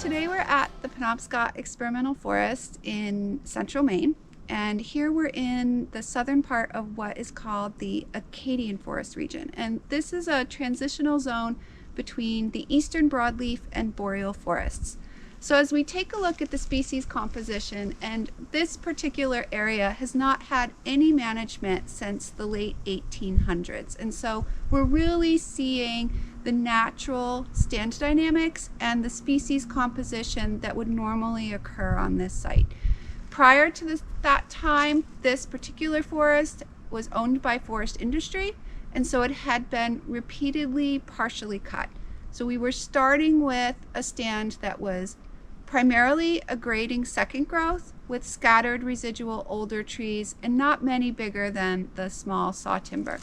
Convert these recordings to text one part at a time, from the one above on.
Today we're at the Penobscot Experimental Forest in central Maine, and here we're in the southern part of what is called the Acadian Forest region, and this is a transitional zone between the eastern broadleaf and boreal forests. So as we take a look at the species composition, and this particular area has not had any management since the late 1800s, and so we're really seeing the natural stand dynamics and the species composition that would normally occur on this site. Prior to that time, this particular forest was owned by forest industry, and so it had been repeatedly partially cut. So we were starting with a stand that was primarily a grading second growth with scattered residual older trees and not many bigger than the small saw timber.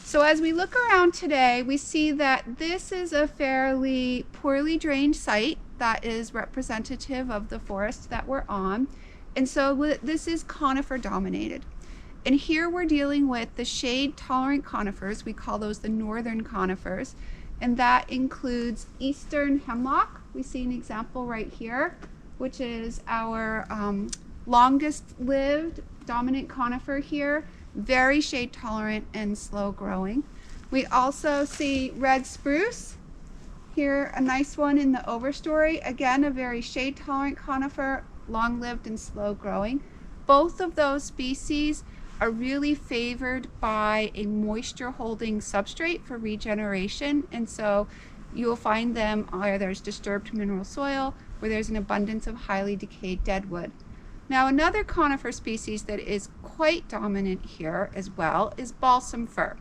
So as we look around today, we see that this is a fairly poorly drained site that is representative of the forest that we're on. And so this is conifer dominated. And here we're dealing with the shade tolerant conifers. We call those the northern conifers. And that includes eastern hemlock. We see an example right here, which is our longest lived dominant conifer here. Very shade tolerant and slow growing. We also see red spruce. Here, a nice one in the overstory. Again, a very shade tolerant conifer, long lived and slow growing. Both of those species are really favored by a moisture holding substrate for regeneration, and so you'll find them where there's disturbed mineral soil, where there's an abundance of highly decayed deadwood. Now, another conifer species that is quite dominant here as well is balsam fir.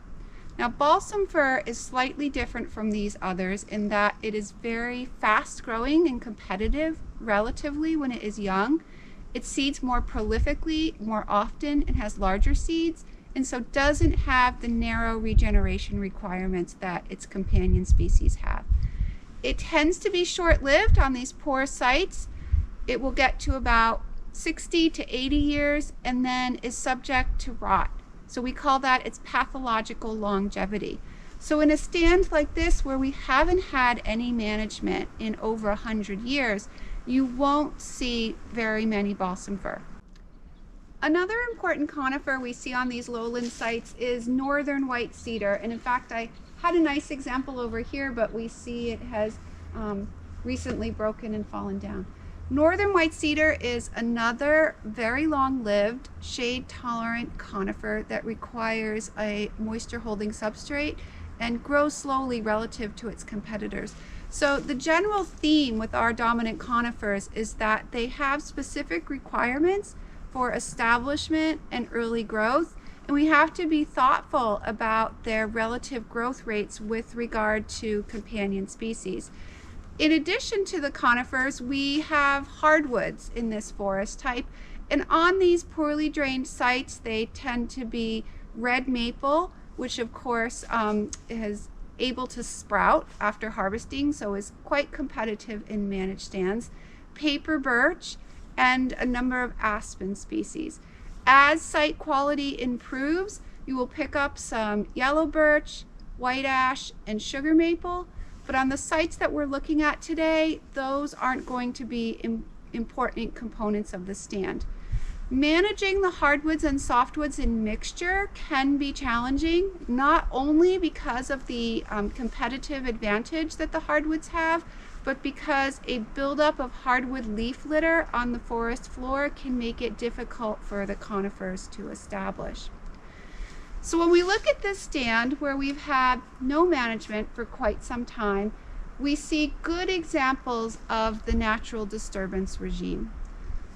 Now, balsam fir is slightly different from these others in that it is very fast growing and competitive relatively when it is young. It seeds more prolifically, more often, and has larger seeds, and so doesn't have the narrow regeneration requirements that its companion species have. It tends to be short-lived on these poor sites. It will get to about 60 to 80 years and then is subject to rot. So we call that its pathological longevity. So in a stand like this where we haven't had any management in over 100 years, you won't see very many balsam fir. Another important conifer we see on these lowland sites is northern white cedar. And in fact, I had a nice example over here, but we see it has recently broken and fallen down. Northern white cedar is another very long-lived, shade-tolerant conifer that requires a moisture-holding substrate and grows slowly relative to its competitors. So the general theme with our dominant conifers is that they have specific requirements for establishment and early growth, and we have to be thoughtful about their relative growth rates with regard to companion species. In addition to the conifers, we have hardwoods in this forest type, and on these poorly drained sites they tend to be red maple, which of course is able to sprout after harvesting, so is quite competitive in managed stands, paper birch, and a number of aspen species. As site quality improves, you will pick up some yellow birch, white ash, and sugar maple. But on the sites that we're looking at today, those aren't going to be important components of the stand. Managing the hardwoods and softwoods in mixture can be challenging, not only because of the competitive advantage that the hardwoods have, but because a buildup of hardwood leaf litter on the forest floor can make it difficult for the conifers to establish. So when we look at this stand where we've had no management for quite some time, we see good examples of the natural disturbance regime.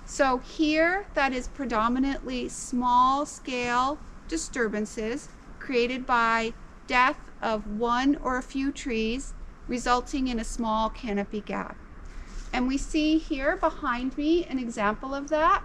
So here, that is predominantly small scale disturbances created by death of one or a few trees, resulting in a small canopy gap. And we see here behind me an example of that.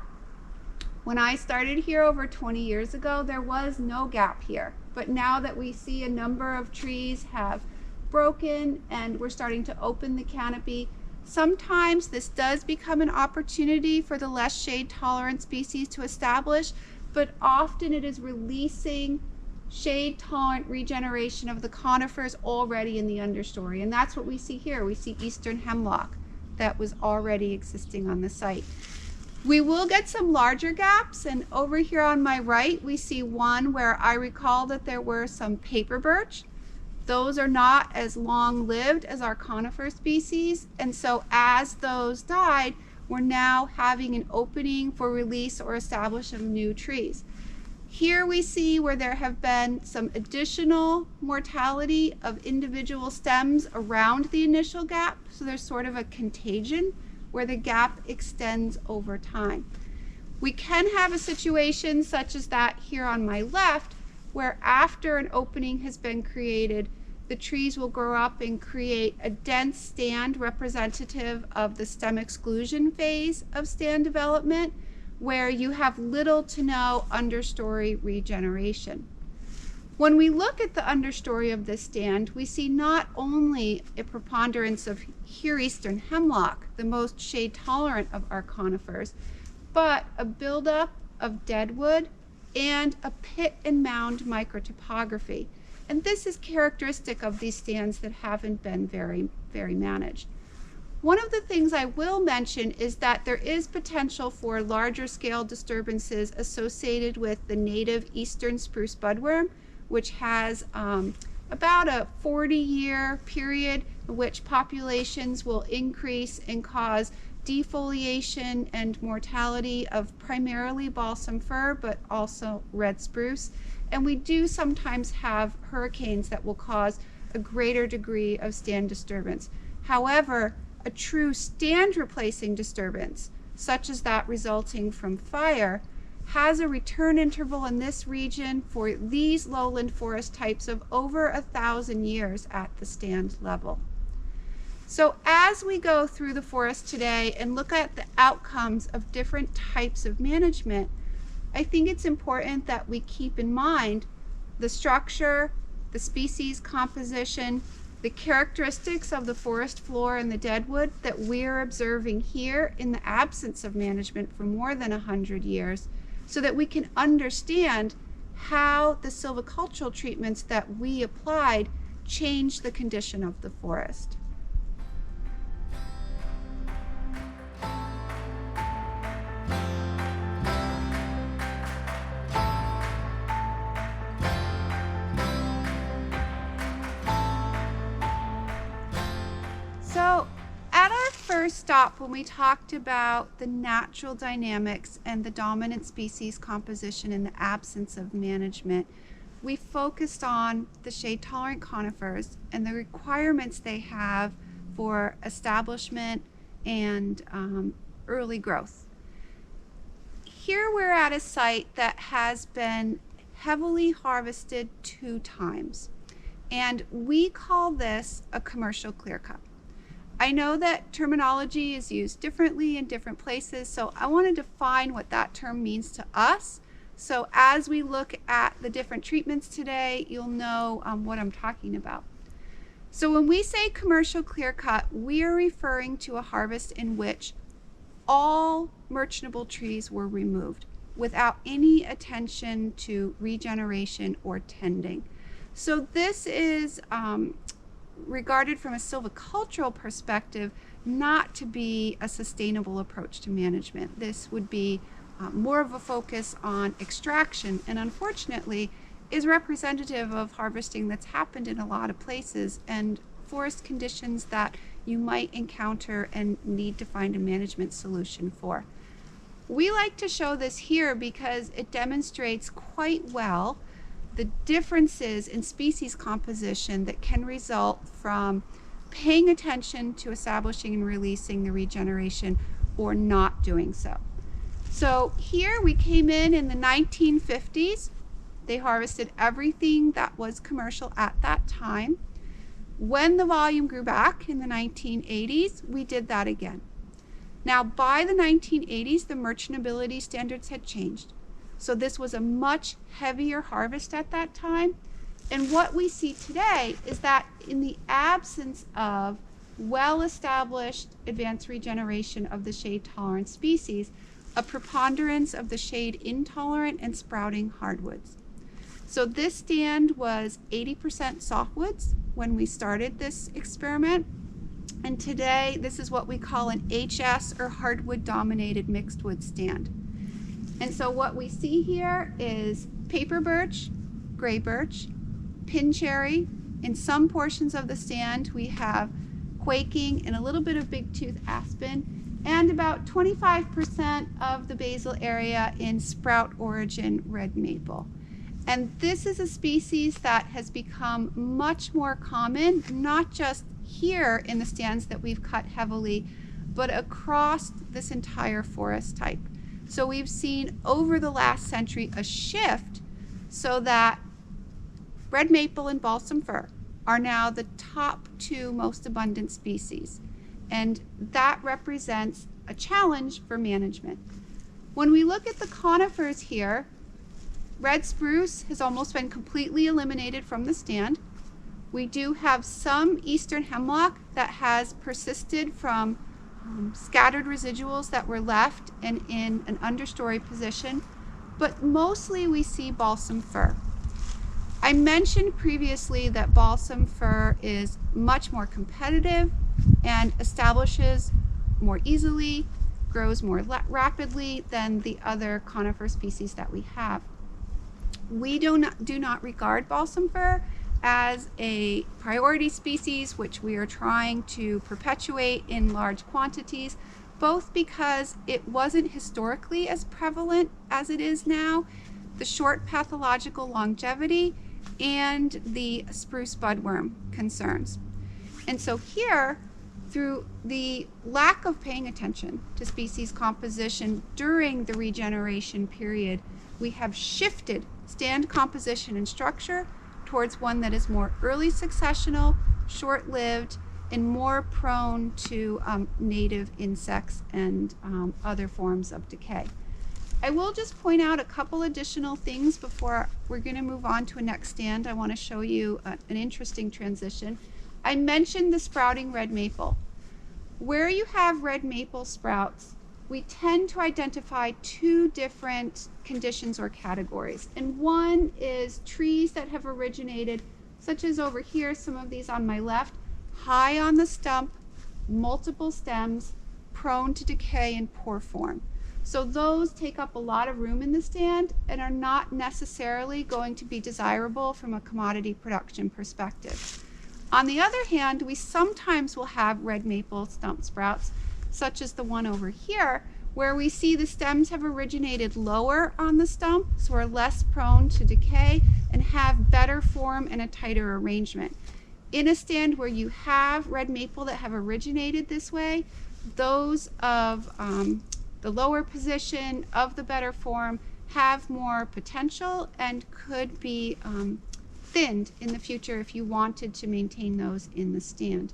When I started here over 20 years ago, there was no gap here. But now that we see a number of trees have broken and we're starting to open the canopy, sometimes this does become an opportunity for the less shade tolerant species to establish, but often it is releasing shade tolerant regeneration of the conifers already in the understory. And that's what we see here. We see eastern hemlock that was already existing on the site. We will get some larger gaps, and over here on my right we see one where I recall that there were some paper birch. Those are not as long-lived as our conifer species, and so as those died, we're now having an opening for release or establishment of new trees. Here we see where there have been some additional mortality of individual stems around the initial gap, so there's sort of a contagion where the gap extends over time. We can have a situation such as that here on my left, where after an opening has been created, the trees will grow up and create a dense stand representative of the stem exclusion phase of stand development, where you have little to no understory regeneration. When we look at the understory of this stand, we see not only a preponderance of here eastern hemlock, the most shade tolerant of our conifers, but a buildup of deadwood and a pit and mound microtopography. And this is characteristic of these stands that haven't been very managed. One of the things I will mention is that there is potential for larger scale disturbances associated with the native eastern spruce budworm, which has about a 40-year period in which populations will increase and cause defoliation and mortality of primarily balsam fir, but also red spruce. And we do sometimes have hurricanes that will cause a greater degree of stand disturbance. However, a true stand replacing disturbance, such as that resulting from fire, has a return interval in this region for these lowland forest types of over 1,000 years at the stand level. So as we go through the forest today and look at the outcomes of different types of management, I think it's important that we keep in mind the structure, the species composition, the characteristics of the forest floor and the deadwood that we're observing here in the absence of management for more than 100 years, so that we can understand how the silvicultural treatments that we applied changed the condition of the forest. So at our first stop, when we talked about the natural dynamics and the dominant species composition in the absence of management, we focused on the shade-tolerant conifers and the requirements they have for establishment and early growth. Here we're at a site that has been heavily harvested 2 times, and we call this a commercial clear cut. I know that terminology is used differently in different places, so I want to define what that term means to us. So as we look at the different treatments today, you'll know what I'm talking about. So when we say commercial clear cut, we are referring to a harvest in which all merchantable trees were removed without any attention to regeneration or tending. So this is regarded from a silvicultural perspective not to be a sustainable approach to management. This would be more of a focus on extraction, and unfortunately is representative of harvesting that's happened in a lot of places and forest conditions that you might encounter and need to find a management solution for. We like to show this here because it demonstrates quite well the differences in species composition that can result from paying attention to establishing and releasing the regeneration or not doing so. So here we came in the 1950s. They harvested everything that was commercial at that time. When the volume grew back in the 1980s, we did that again. Now by the 1980s, the merchantability standards had changed. So this was a much heavier harvest at that time. And what we see today is that in the absence of well-established advanced regeneration of the shade-tolerant species, a preponderance of the shade-intolerant and sprouting hardwoods. So this stand was 80% softwoods when we started this experiment. And today, this is what we call an HS or hardwood dominated mixed wood stand. And so what we see here is paper birch, gray birch, pin cherry. In some portions of the stand, we have quaking and a little bit of big tooth aspen, and about 25% of the basal area in sprout origin red maple. And this is a species that has become much more common, not just here in the stands that we've cut heavily, but across this entire forest type. So we've seen over the last century a shift so that red maple and balsam fir are now the top two most abundant species. And that represents a challenge for management. When we look at the conifers here, red spruce has almost been completely eliminated from the stand. We do have some eastern hemlock that has persisted from scattered residuals that were left and in an understory position, but mostly we see balsam fir. I mentioned previously that balsam fir is much more competitive and establishes more easily, grows more rapidly than the other conifer species that we have. We do not regard balsam fir as a priority species which we are trying to perpetuate in large quantities, both because it wasn't historically as prevalent as it is now, the short pathological longevity, and the spruce budworm concerns. And so here, through the lack of paying attention to species composition during the regeneration period, we have shifted stand composition and structure towards one that is more early successional, short-lived, and more prone to native insects and other forms of decay. I will just point out a couple additional things before we're going to move on to a next stand. I want to show you an interesting transition. I mentioned the sprouting red maple. Where you have red maple sprouts, we tend to identify two different conditions or categories. And one is trees that have originated, such as over here, some of these on my left, high on the stump, multiple stems, prone to decay and poor form. So those take up a lot of room in the stand and are not necessarily going to be desirable from a commodity production perspective. On the other hand, we sometimes will have red maple stump sprouts, such as the one over here, where we see the stems have originated lower on the stump, so are less prone to decay and have better form and a tighter arrangement. In a stand where you have red maple that have originated this way, those of the lower position of the better form have more potential and could be thinned in the future if you wanted to maintain those in the stand.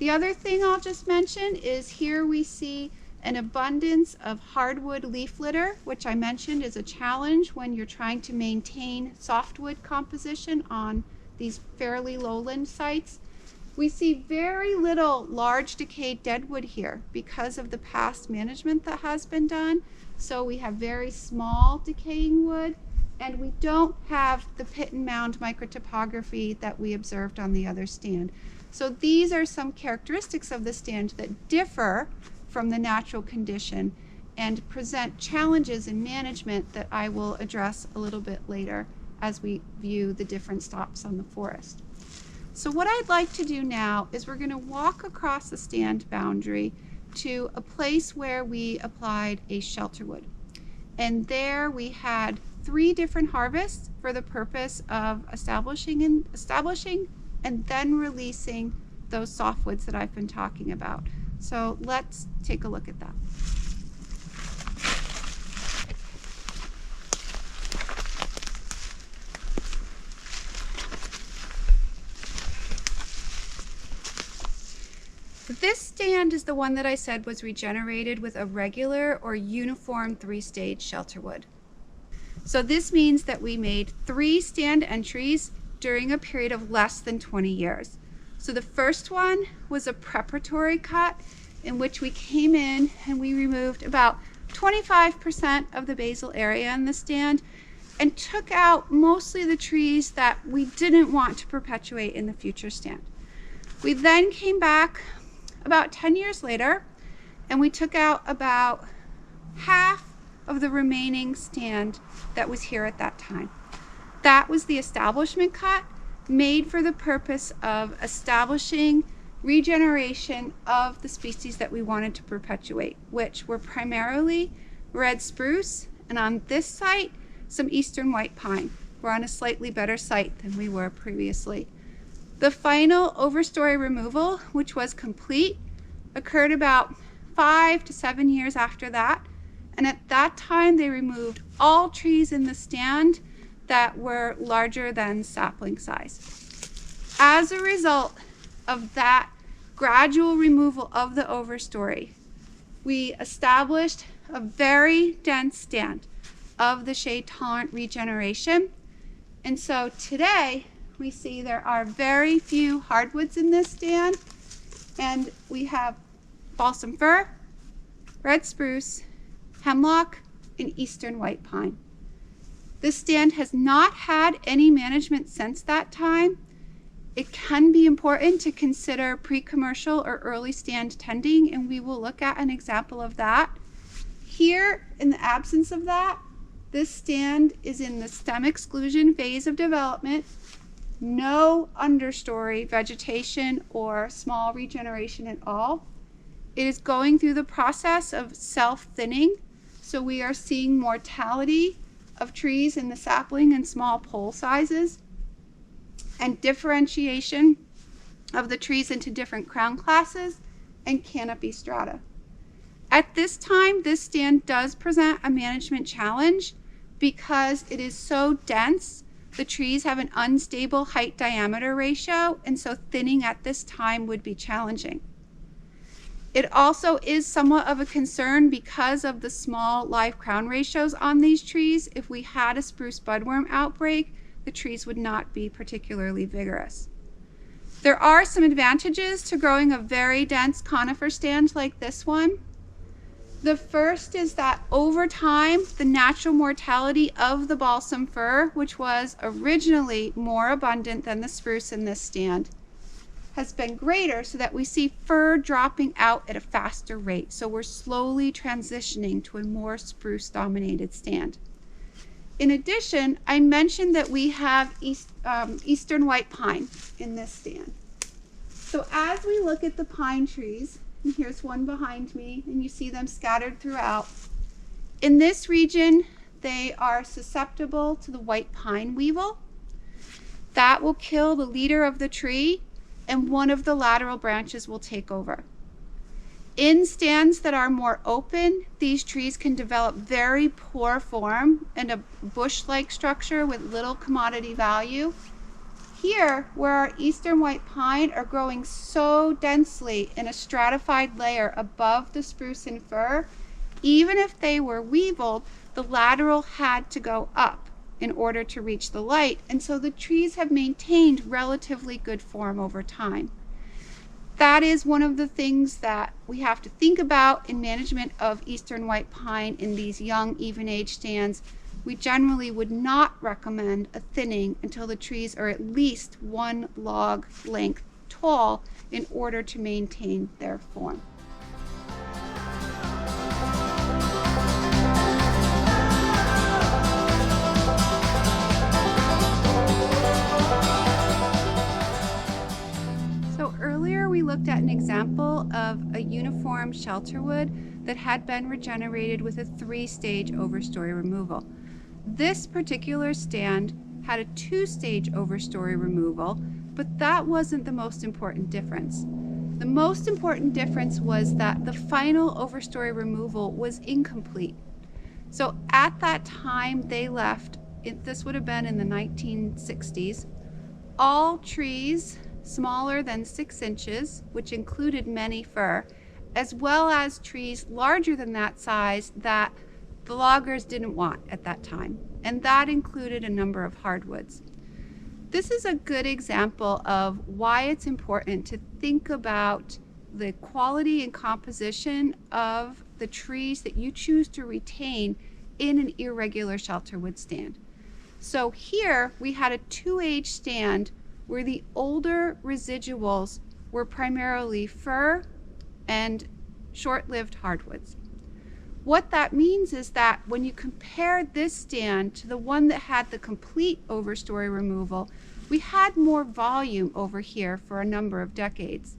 The other thing I'll just mention is here we see an abundance of hardwood leaf litter, which I mentioned is a challenge when you're trying to maintain softwood composition on these fairly lowland sites. We see very little large decayed deadwood here because of the past management that has been done. So we have very small decaying wood, and we don't have the pit and mound microtopography that we observed on the other stand. So these are some characteristics of the stand that differ from the natural condition and present challenges in management that I will address a little bit later as we view the different stops on the forest. So what I'd like to do now is we're going to walk across the stand boundary to a place where we applied a shelterwood. And there we had 3 different harvests for the purpose of establishing and then releasing those softwoods that I've been talking about. So let's take a look at that. This stand is the one that I said was regenerated with a regular or uniform 3-stage shelterwood. So this means that we made 3 stand entries during a period of less than 20 years. So the first one was a preparatory cut in which we came in and we removed about 25% of the basal area in the stand and took out mostly the trees that we didn't want to perpetuate in the future stand. We then came back about 10 years later, and we took out about half of the remaining stand that was here at that time. That was the establishment cut, made for the purpose of establishing regeneration of the species that we wanted to perpetuate, which were primarily red spruce, and on this site, some eastern white pine. We're on a slightly better site than we were previously. The final overstory removal, which was complete, occurred about 5 to 7 years after that, and at that time they removed all trees in the stand that were larger than sapling size. As a result of that gradual removal of the overstory, we established a very dense stand of the shade-tolerant regeneration. And so today we see there are very few hardwoods in this stand, and we have balsam fir, red spruce, hemlock, and eastern white pine. This stand has not had any management since that time. It can be important to consider pre-commercial or early stand tending, and we will look at an example of that. Here, in the absence of that, this stand is in the stem exclusion phase of development. No understory vegetation or small regeneration at all. It is going through the process of self-thinning, so we are seeing mortality of trees in the sapling and small pole sizes, and differentiation of the trees into different crown classes and canopy strata. At this time, this stand does present a management challenge because it is so dense. The trees have an unstable height diameter ratio, and so thinning at this time would be challenging. It also is somewhat of a concern because of the small live crown ratios on these trees. If we had a spruce budworm outbreak, the trees would not be particularly vigorous. There are some advantages to growing a very dense conifer stand like this one. The first is that over time, the natural mortality of the balsam fir, which was originally more abundant than the spruce in this stand, has been greater, so that we see fir dropping out at a faster rate. So we're slowly transitioning to a more spruce dominated stand. In addition, I mentioned that we have eastern white pine in this stand. So as we look at the pine trees, and here's one behind me, and you see them scattered throughout. In this region, they are susceptible to the white pine weevil. That will kill the leader of the tree, and one of the lateral branches will take over. In stands that are more open, these trees can develop very poor form and a bush-like structure with little commodity value. Here, where our eastern white pine are growing so densely in a stratified layer above the spruce and fir, even if they were weevilled, the lateral had to go up in order to reach the light, and so the trees have maintained relatively good form over time. That is one of the things that we have to think about in management of eastern white pine in these young, even-age stands. We generally would not recommend a thinning until the trees are at least 1 log length tall in order to maintain their form. So earlier we looked at an example of a uniform shelterwood that had been regenerated with a 3-stage overstory removal. This particular stand had a 2-stage overstory removal, but that wasn't the most important difference. The most important difference was that the final overstory removal was incomplete. So at that time they left, this would have been in the 1960s, all trees smaller than 6 inches, which included many fir, as well as trees larger than that size that the loggers didn't want at that time, and that included a number of hardwoods. This is a good example of why it's important to think about the quality and composition of the trees that you choose to retain in an irregular shelterwood stand. So here we had a 2-age stand where the older residuals were primarily fir and short-lived hardwoods. What that means is that when you compare this stand to the one that had the complete overstory removal, we had more volume over here for a number of decades.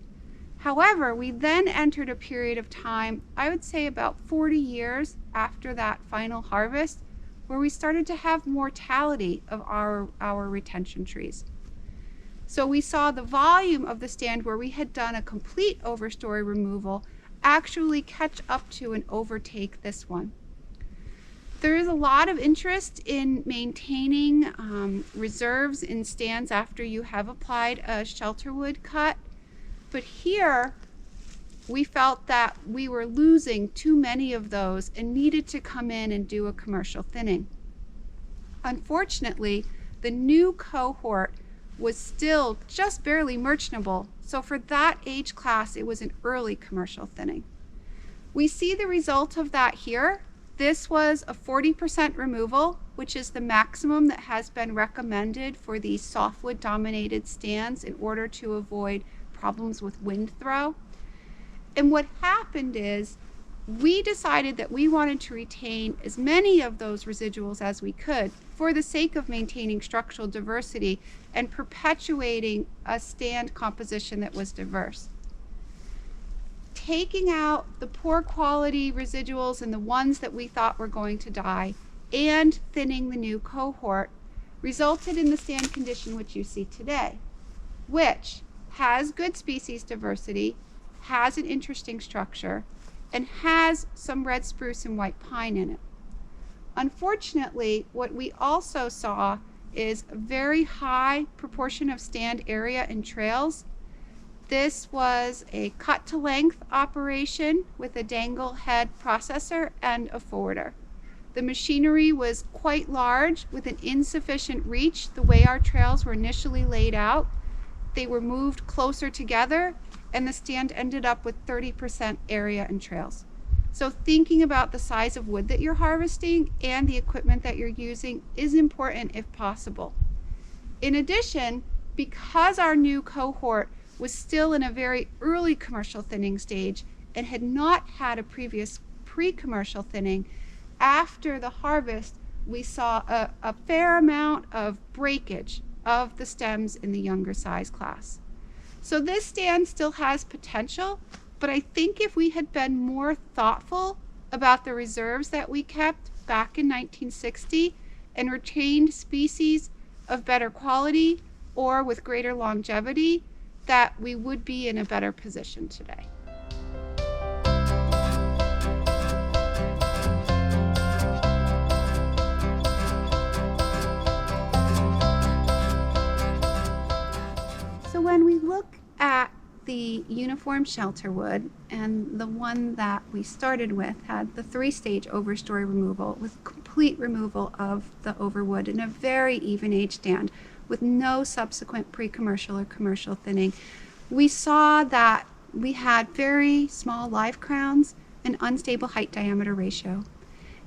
However, we then entered a period of time, I would say about 40 years after that final harvest, where we started to have mortality of our retention trees. So we saw the volume of the stand where we had done a complete overstory removal actually catch up to and overtake this one. There is a lot of interest in maintaining reserves in stands after you have applied a Shelterwood cut, but here we felt that we were losing too many of those and needed to come in and do a commercial thinning. Unfortunately, the new cohort was still just barely merchantable, so for that age class it was an early commercial thinning. We see the result of that here. This was a 40% removal, which is the maximum that has been recommended for these softwood dominated stands in order to avoid problems with wind throw. And what happened is we decided that we wanted to retain as many of those residuals as we could for the sake of maintaining structural diversity and perpetuating a stand composition that was diverse. Taking out the poor quality residuals and the ones that we thought were going to die and thinning the new cohort resulted in the stand condition which you see today, which has good species diversity, has an interesting structure, and has some red spruce and white pine in it. Unfortunately, what we also saw is a very high proportion of stand area and trails. This was a cut to length operation with a dangle head processor and a forwarder. The machinery was quite large with an insufficient reach the way our trails were initially laid out. They were moved closer together and the stand ended up with 30% area and trails. So thinking about the size of wood that you're harvesting and the equipment that you're using is important if possible. In addition, because our new cohort was still in a very early commercial thinning stage and had not had a previous pre-commercial thinning, after the harvest we saw a fair amount of breakage of the stems in the younger size class. So this stand still has potential, but I think if we had been more thoughtful about the reserves that we kept back in 1960 and retained species of better quality or with greater longevity, that we would be in a better position today. So when we look at the uniform Shelterwood, and the one that we started with had the 3-stage overstory removal with complete removal of the overwood in a very even age stand with no subsequent pre-commercial or commercial thinning, we saw that we had very small live crowns and unstable height diameter ratio.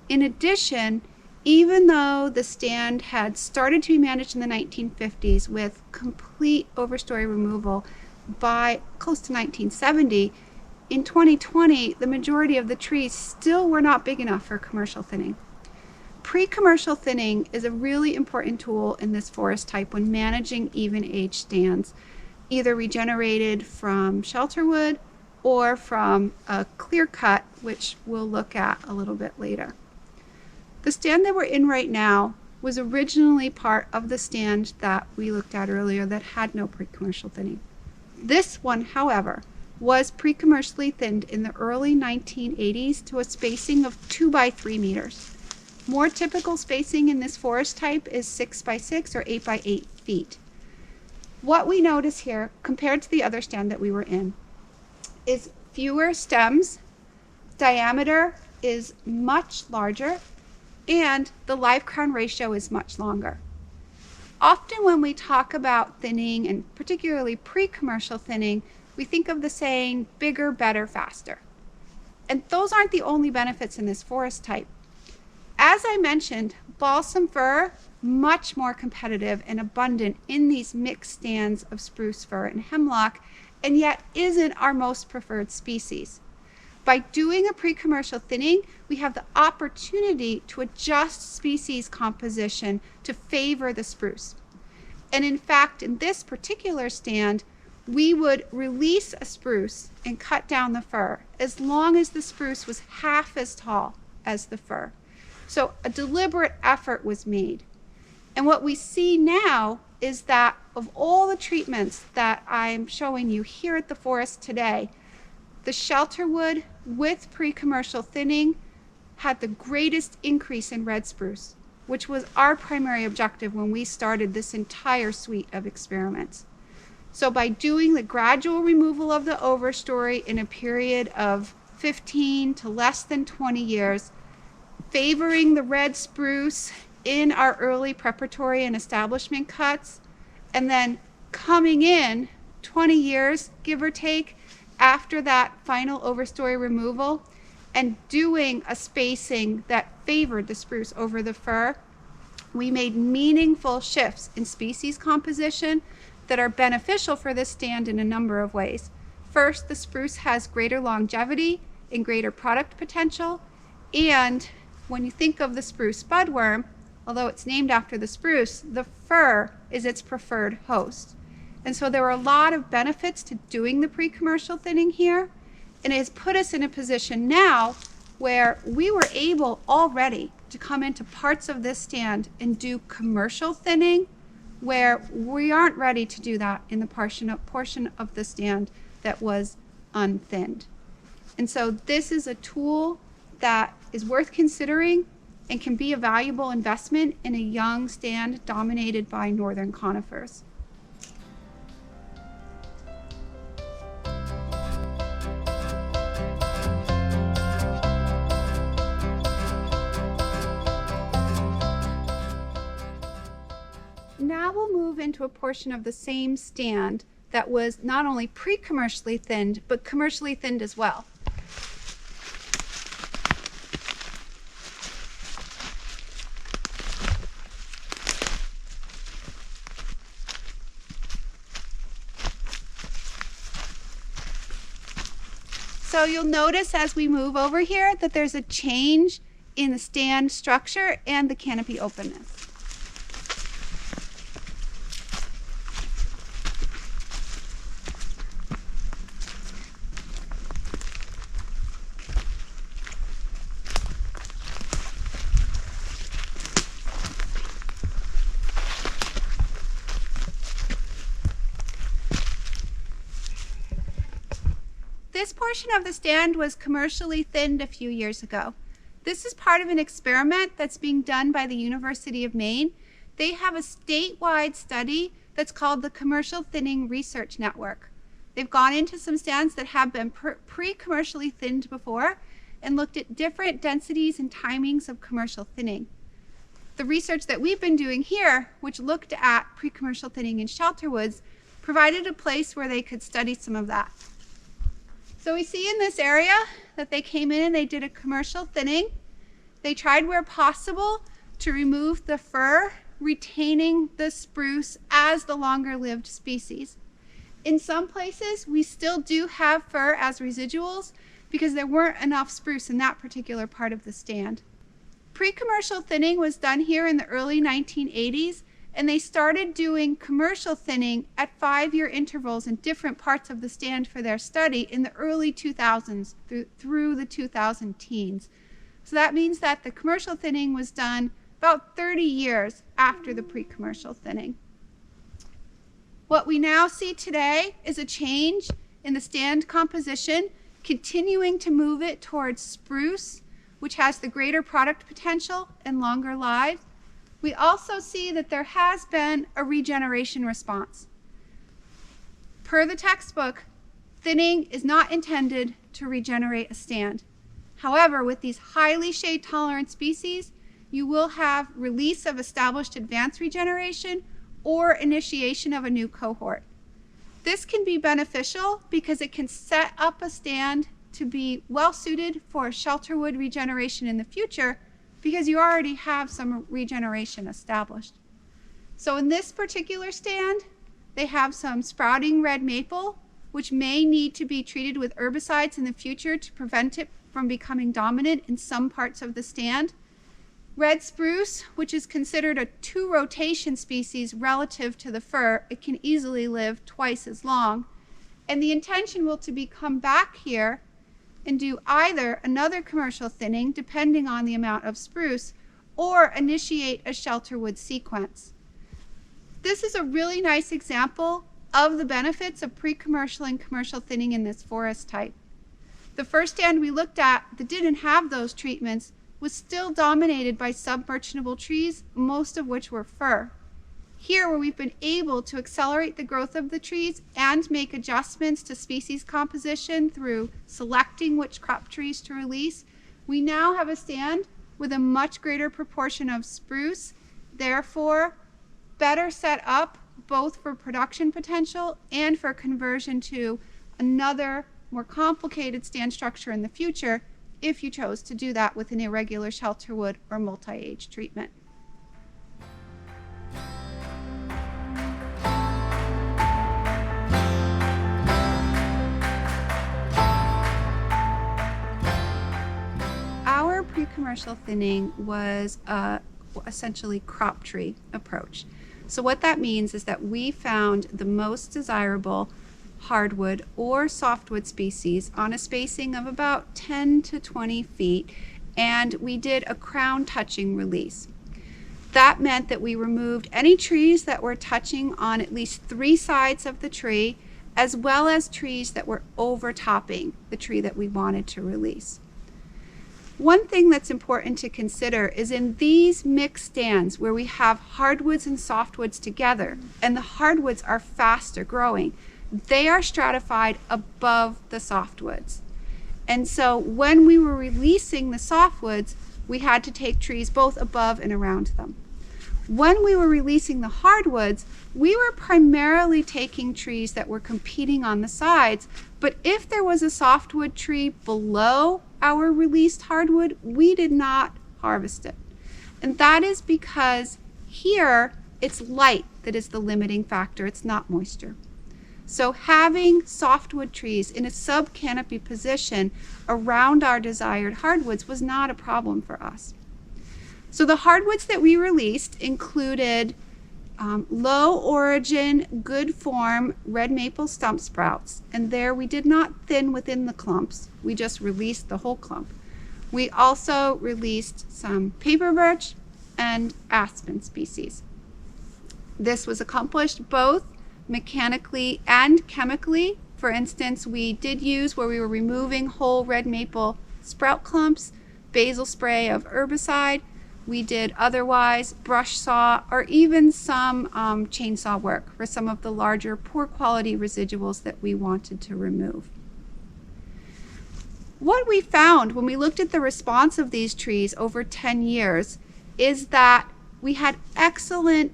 In addition, even though the stand had started to be managed in the 1950s with complete overstory removal by close to 1970, in 2020, the majority of the trees still were not big enough for commercial thinning. Pre-commercial thinning is a really important tool in this forest type when managing even age stands, either regenerated from Shelterwood or from a clear cut, which we'll look at a little bit later. The stand that we're in right now was originally part of the stand that we looked at earlier that had no pre-commercial thinning. This one, however, was pre-commercially thinned in the early 1980s to a spacing of 2 by 3 meters. More typical spacing in this forest type is 6 by 6 or 8 by 8 feet. What we notice here, compared to the other stand that we were in, is fewer stems, diameter is much larger, and the live crown ratio is much longer. Often when we talk about thinning, and particularly pre-commercial thinning, we think of the saying, bigger, better, faster. And those aren't the only benefits in this forest type. As I mentioned, balsam fir, much more competitive and abundant in these mixed stands of spruce fir and hemlock, and yet isn't our most preferred species. By doing a pre-commercial thinning, we have the opportunity to adjust species composition to favor the spruce. And in fact, in this particular stand, we would release a spruce and cut down the fir as long as the spruce was half as tall as the fir. So a deliberate effort was made. And what we see now is that of all the treatments that I'm showing you here at the forest today, the Shelterwood with pre-commercial thinning had the greatest increase in red spruce, which was our primary objective when we started this entire suite of experiments. So by doing the gradual removal of the overstory in a period of 15 to less than 20 years, favoring the red spruce in our early preparatory and establishment cuts, and then coming in 20 years, give or take, after that final overstory removal, and doing a spacing that favored the spruce over the fir, we made meaningful shifts in species composition that are beneficial for this stand in a number of ways. First, the spruce has greater longevity and greater product potential, and when you think of the spruce budworm, although it's named after the spruce, the fir is its preferred host. And so there were a lot of benefits to doing the pre-commercial thinning here, and it has put us in a position now where we were able already to come into parts of this stand and do commercial thinning, where we aren't ready to do that in the portion of the stand that was unthinned. And so this is a tool that is worth considering and can be a valuable investment in a young stand dominated by northern conifers. Now we'll move into a portion of the same stand that was not only pre-commercially thinned, but commercially thinned as well. So you'll notice as we move over here that there's a change in the stand structure and the canopy openness. This portion of the stand was commercially thinned a few years ago. This is part of an experiment that's being done by the University of Maine. They have a statewide study that's called the Commercial Thinning Research Network. They've gone into some stands that have been pre-commercially thinned before and looked at different densities and timings of commercial thinning. The research that we've been doing here, which looked at pre-commercial thinning in Shelterwoods, provided a place where they could study some of that. So we see in this area that they came in and they did a commercial thinning. They tried where possible to remove the fir, retaining the spruce as the longer-lived species. In some places, we still do have fir as residuals because there weren't enough spruce in that particular part of the stand. Pre-commercial thinning was done here in the early 1980s, and they started doing commercial thinning at 5-year intervals in different parts of the stand for their study in the early 2000s through the 2000 teens. So that means that the commercial thinning was done about 30 years after the pre-commercial thinning. What we now see today is a change in the stand composition, continuing to move it towards spruce, which has the greater product potential and longer lives. We also see that there has been a regeneration response. Per the textbook, thinning is not intended to regenerate a stand. However, with these highly shade-tolerant species, you will have release of established advanced regeneration or initiation of a new cohort. This can be beneficial because it can set up a stand to be well suited for Shelterwood regeneration in the future because you already have some regeneration established. So in this particular stand, they have some sprouting red maple, which may need to be treated with herbicides in the future to prevent it from becoming dominant in some parts of the stand. Red spruce, which is considered a 2-rotation species relative to the fir, it can easily live twice as long. And the intention will to be come back here and do either another commercial thinning, depending on the amount of spruce, or initiate a Shelterwood sequence. This is a really nice example of the benefits of pre-commercial and commercial thinning in this forest type. The first stand we looked at that didn't have those treatments was still dominated by submerchantable trees, most of which were fir. Here, where we've been able to accelerate the growth of the trees and make adjustments to species composition through selecting which crop trees to release, we now have a stand with a much greater proportion of spruce, therefore better set up both for production potential and for conversion to another more complicated stand structure in the future if you chose to do that with an irregular Shelterwood or multi-age treatment. Our pre-commercial thinning was essentially crop tree approach. So what that means is that we found the most desirable hardwood or softwood species on a spacing of about 10 to 20 feet, and we did a crown touching release. That meant that we removed any trees that were touching on at least 3 sides of the tree, as well as trees that were overtopping the tree that we wanted to release. One thing that's important to consider is in these mixed stands where we have hardwoods and softwoods together, and the hardwoods are faster growing, they are stratified above the softwoods. And so when we were releasing the softwoods, we had to take trees both above and around them. When we were releasing the hardwoods, we were primarily taking trees that were competing on the sides, but if there was a softwood tree below our released hardwood, we did not harvest it. And that is because here it's light that is the limiting factor, it's not moisture. So having softwood trees in a sub-canopy position around our desired hardwoods was not a problem for us. So the hardwoods that we released included low origin, good form red maple stump sprouts. And there we did not thin within the clumps, we just released the whole clump. We also released some paper birch and aspen species. This was accomplished both mechanically and chemically. For instance, we did use, where we were removing whole red maple sprout clumps, basal spray of herbicide. We did otherwise brush saw or even some chainsaw work for some of the larger poor quality residuals that we wanted to remove. What we found when we looked at the response of these trees over 10 years is that we had excellent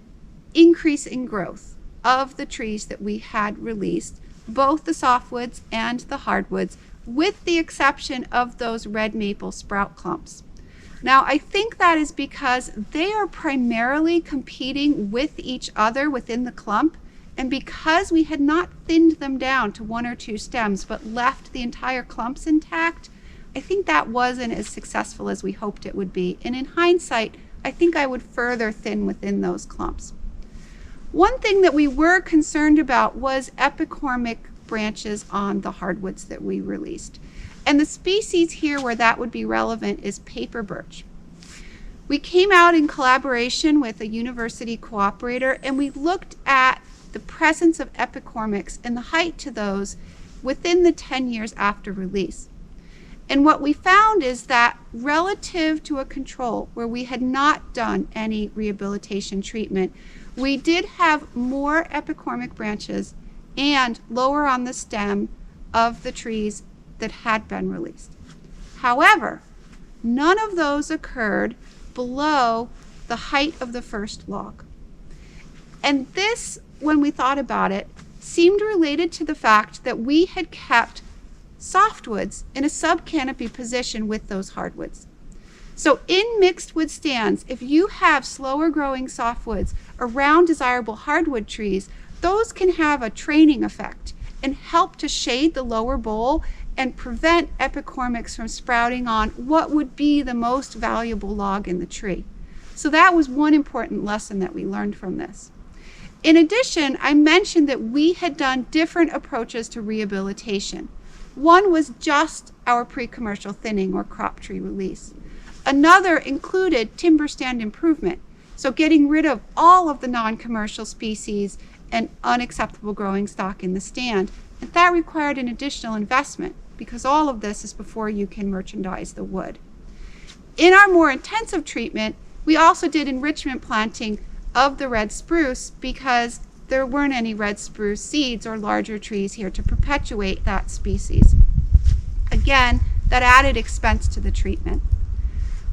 increase in growth of the trees that we had released, both the softwoods and the hardwoods, with the exception of those red maple sprout clumps. Now, I think that is because they are primarily competing with each other within the clump, and because we had not thinned them down to 1 or 2 stems but left the entire clumps intact, I think that wasn't as successful as we hoped it would be. And in hindsight, I think I would further thin within those clumps. One thing that we were concerned about was epicormic branches on the hardwoods that we released. And the species here where that would be relevant is paper birch. We came out in collaboration with a university cooperator and we looked at the presence of epicormics and the height to those within the 10 years after release. And what we found is that relative to a control where we had not done any rehabilitation treatment, we did have more epicormic branches and lower on the stem of the trees that had been released. However, none of those occurred below the height of the first log. And this, when we thought about it, seemed related to the fact that we had kept softwoods in a sub-canopy position with those hardwoods. So in mixed wood stands, if you have slower growing softwoods around desirable hardwood trees, those can have a training effect and help to shade the lower bole and prevent epicormics from sprouting on what would be the most valuable log in the tree. So that was one important lesson that we learned from this. In addition, I mentioned that we had done different approaches to rehabilitation. One was just our pre-commercial thinning or crop tree release. Another included timber stand improvement, so getting rid of all of the non-commercial species and unacceptable growing stock in the stand. And that required an additional investment because all of this is before you can merchandise the wood. In our more intensive treatment, we also did enrichment planting of the red spruce because there weren't any red spruce seeds or larger trees here to perpetuate that species. Again, that added expense to the treatment.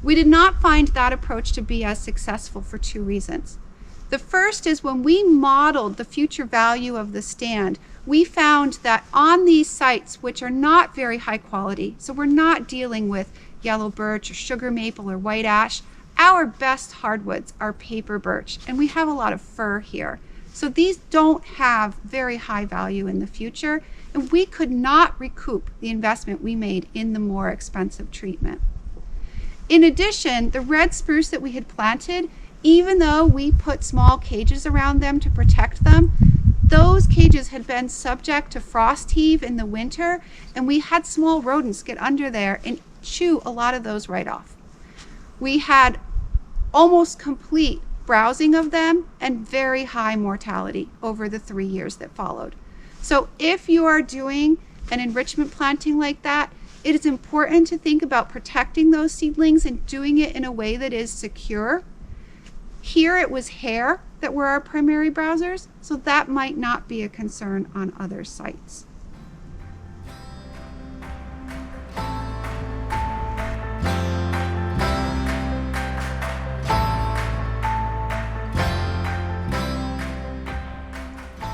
We did not find that approach to be as successful for two reasons. The first is when we modeled the future value of the stand, we found that on these sites, which are not very high quality, so we're not dealing with yellow birch or sugar maple or white ash, our best hardwoods are paper birch, and we have a lot of fir here. So these don't have very high value in the future, and we could not recoup the investment we made in the more expensive treatment. In addition, the red spruce that we had planted, even though we put small cages around them to protect them, those cages had been subject to frost heave in the winter, and we had small rodents get under there and chew a lot of those right off. We had almost complete browsing of them and very high mortality over the 3 years that followed. So if you are doing an enrichment planting like that, it is important to think about protecting those seedlings and doing it in a way that is secure. Here it was hare that were our primary browsers, so that might not be a concern on other sites.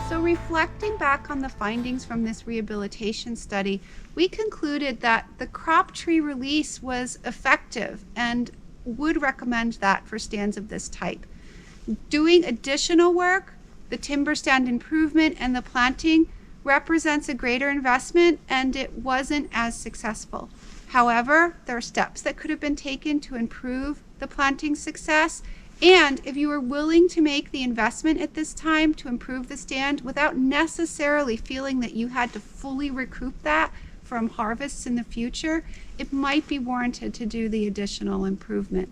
So reflecting back on the findings from this rehabilitation study, we concluded that the crop tree release was effective and would recommend that for stands of this type. Doing additional work, the timber stand improvement and the planting represents a greater investment, and it wasn't as successful. However, there are steps that could have been taken to improve the planting success, and if you are willing to make the investment at this time to improve the stand without necessarily feeling that you had to fully recoup that from harvests in the future, it might be warranted to do the additional improvement.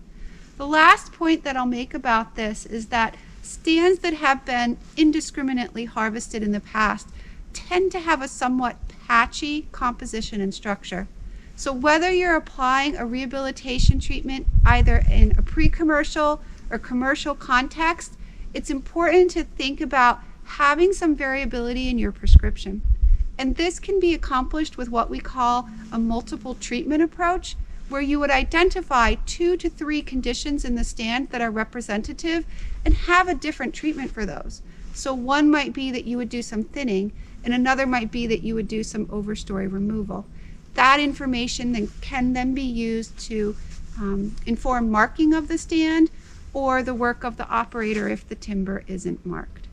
The last point that I'll make about this is that stands that have been indiscriminately harvested in the past tend to have a somewhat patchy composition and structure. So whether you're applying a rehabilitation treatment either in a pre-commercial or commercial context, it's important to think about having some variability in your prescription. And this can be accomplished with what we call a multiple treatment approach, where you would identify 2 to 3 conditions in the stand that are representative and have a different treatment for those. So one might be that you would do some thinning, and another might be that you would do some overstory removal. That information can then be used to inform marking of the stand or the work of the operator if the timber isn't marked.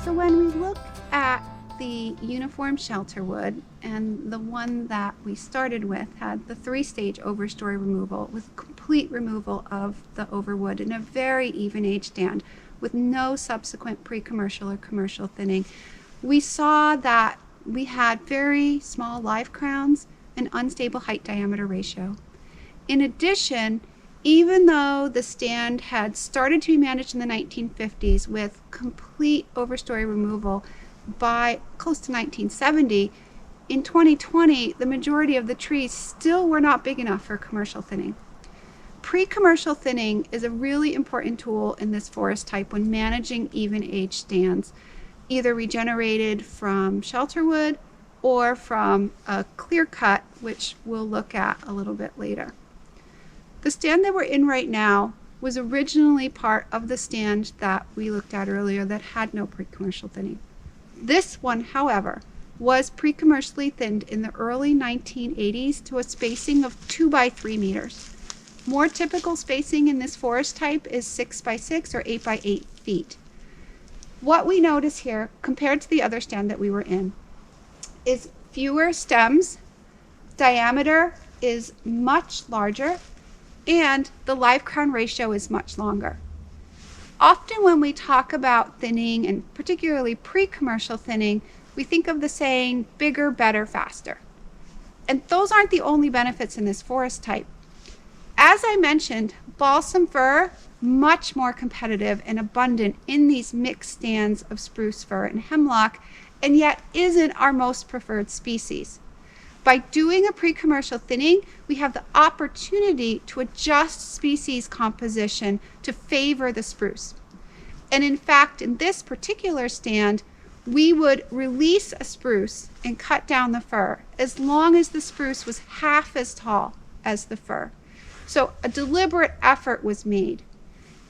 So when we look at the uniform Shelterwood, and the one that we started with had the 3-stage overstory removal with complete removal of the overwood in a very even age stand with no subsequent pre-commercial or commercial thinning, we saw that we had very small live crowns and unstable height diameter ratio. In addition, even though the stand had started to be managed in the 1950s with complete overstory removal by close to 1970, in 2020, the majority of the trees still were not big enough for commercial thinning. Pre-commercial thinning is a really important tool in this forest type when managing even age stands, either regenerated from Shelterwood or from a clear cut, which we'll look at a little bit later. The stand that we're in right now was originally part of the stand that we looked at earlier that had no pre-commercial thinning. This one, however, was pre-commercially thinned in the early 1980s to a spacing of 2 by 3 meters. More typical spacing in this forest type is 6 by 6 or 8 by 8 feet. What we notice here, compared to the other stand that we were in, is fewer stems, diameter is much larger, and the live crown ratio is much longer. Often when we talk about thinning, and particularly pre-commercial thinning, we think of the saying, bigger, better, faster. And those aren't the only benefits in this forest type. As I mentioned, balsam fir, much more competitive and abundant in these mixed stands of spruce fir and hemlock, and yet isn't our most preferred species. By doing a pre-commercial thinning, we have the opportunity to adjust species composition to favor the spruce. And in fact, in this particular stand, we would release a spruce and cut down the fir as long as the spruce was half as tall as the fir. So a deliberate effort was made.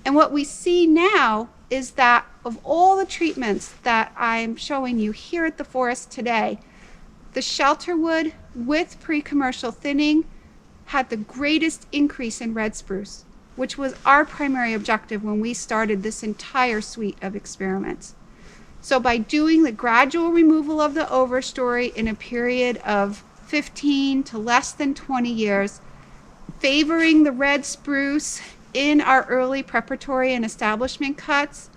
And what we see now is that of all the treatments that I'm showing you here at the forest today, the Shelterwood with pre-commercial thinning had the greatest increase in red spruce, which was our primary objective when we started this entire suite of experiments. So by doing the gradual removal of the overstory in a period of 15 to less than 20 years, favoring the red spruce in our early preparatory and establishment cuts,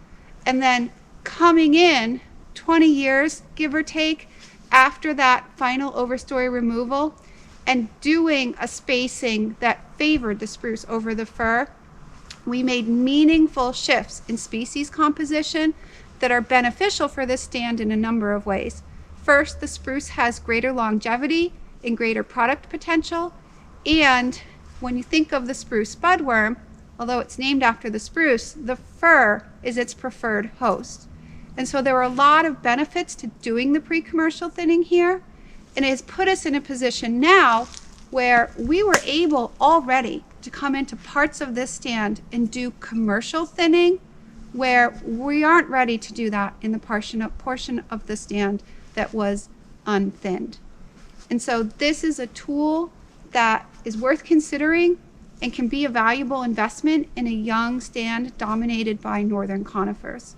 and then coming in 20 years, give or take, after that final overstory removal, and doing a spacing that favored the spruce over the fir, we made meaningful shifts in species composition that are beneficial for this stand in a number of ways. First, the spruce has greater longevity and greater product potential, and when you think of the spruce budworm, although it's named after the spruce, the fir is its preferred host. And so there were a lot of benefits to doing the pre-commercial thinning here, and it has put us in a position now where we were able already to come into parts of this stand and do commercial thinning, where we aren't ready to do that in the portion of the stand that was unthinned. And so this is a tool that is worth considering and can be a valuable investment in a young stand dominated by northern conifers.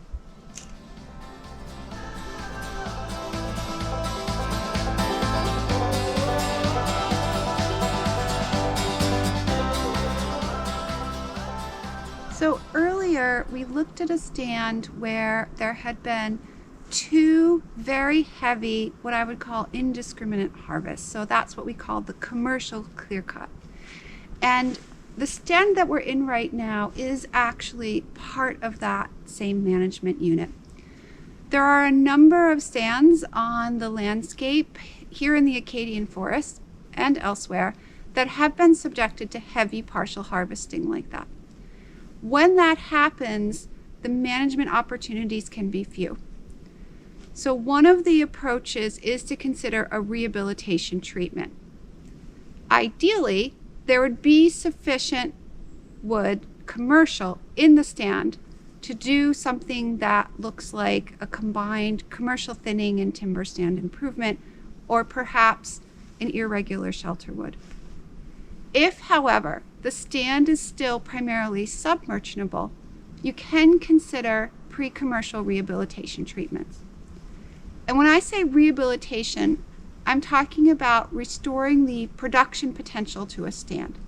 So earlier we looked at a stand where there had been 2 very heavy, what I would call indiscriminate harvests. So that's what we call the commercial clear cut. And the stand that we're in right now is actually part of that same management unit. There are a number of stands on the landscape here in the Acadian forest and elsewhere that have been subjected to heavy partial harvesting like that. When that happens, the management opportunities can be few. So one of the approaches is to consider a rehabilitation treatment. Ideally, there would be sufficient wood, commercial, in the stand to do something that looks like a combined commercial thinning and timber stand improvement, or perhaps an irregular shelterwood. If, however, the stand is still primarily submerchantable, you can consider pre-commercial rehabilitation treatments. And when I say rehabilitation, I'm talking about restoring the production potential to a stand.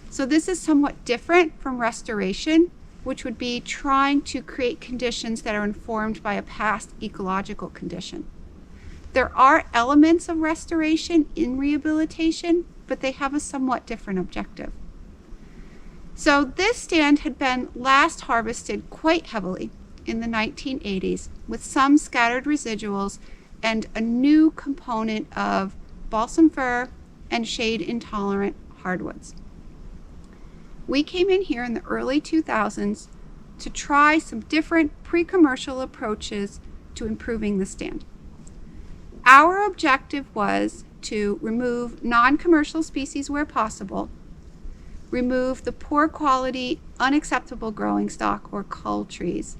So this is somewhat different from restoration, which would be trying to create conditions that are informed by a past ecological condition. There are elements of restoration in rehabilitation, but they have a somewhat different objective. So this stand had been last harvested quite heavily in the 1980s with some scattered residuals and a new component of balsam fir and shade intolerant hardwoods. We came in here in the early 2000s to try some different pre-commercial approaches to improving the stand. Our objective was to remove non-commercial species where possible, remove the poor quality, unacceptable growing stock or cull trees,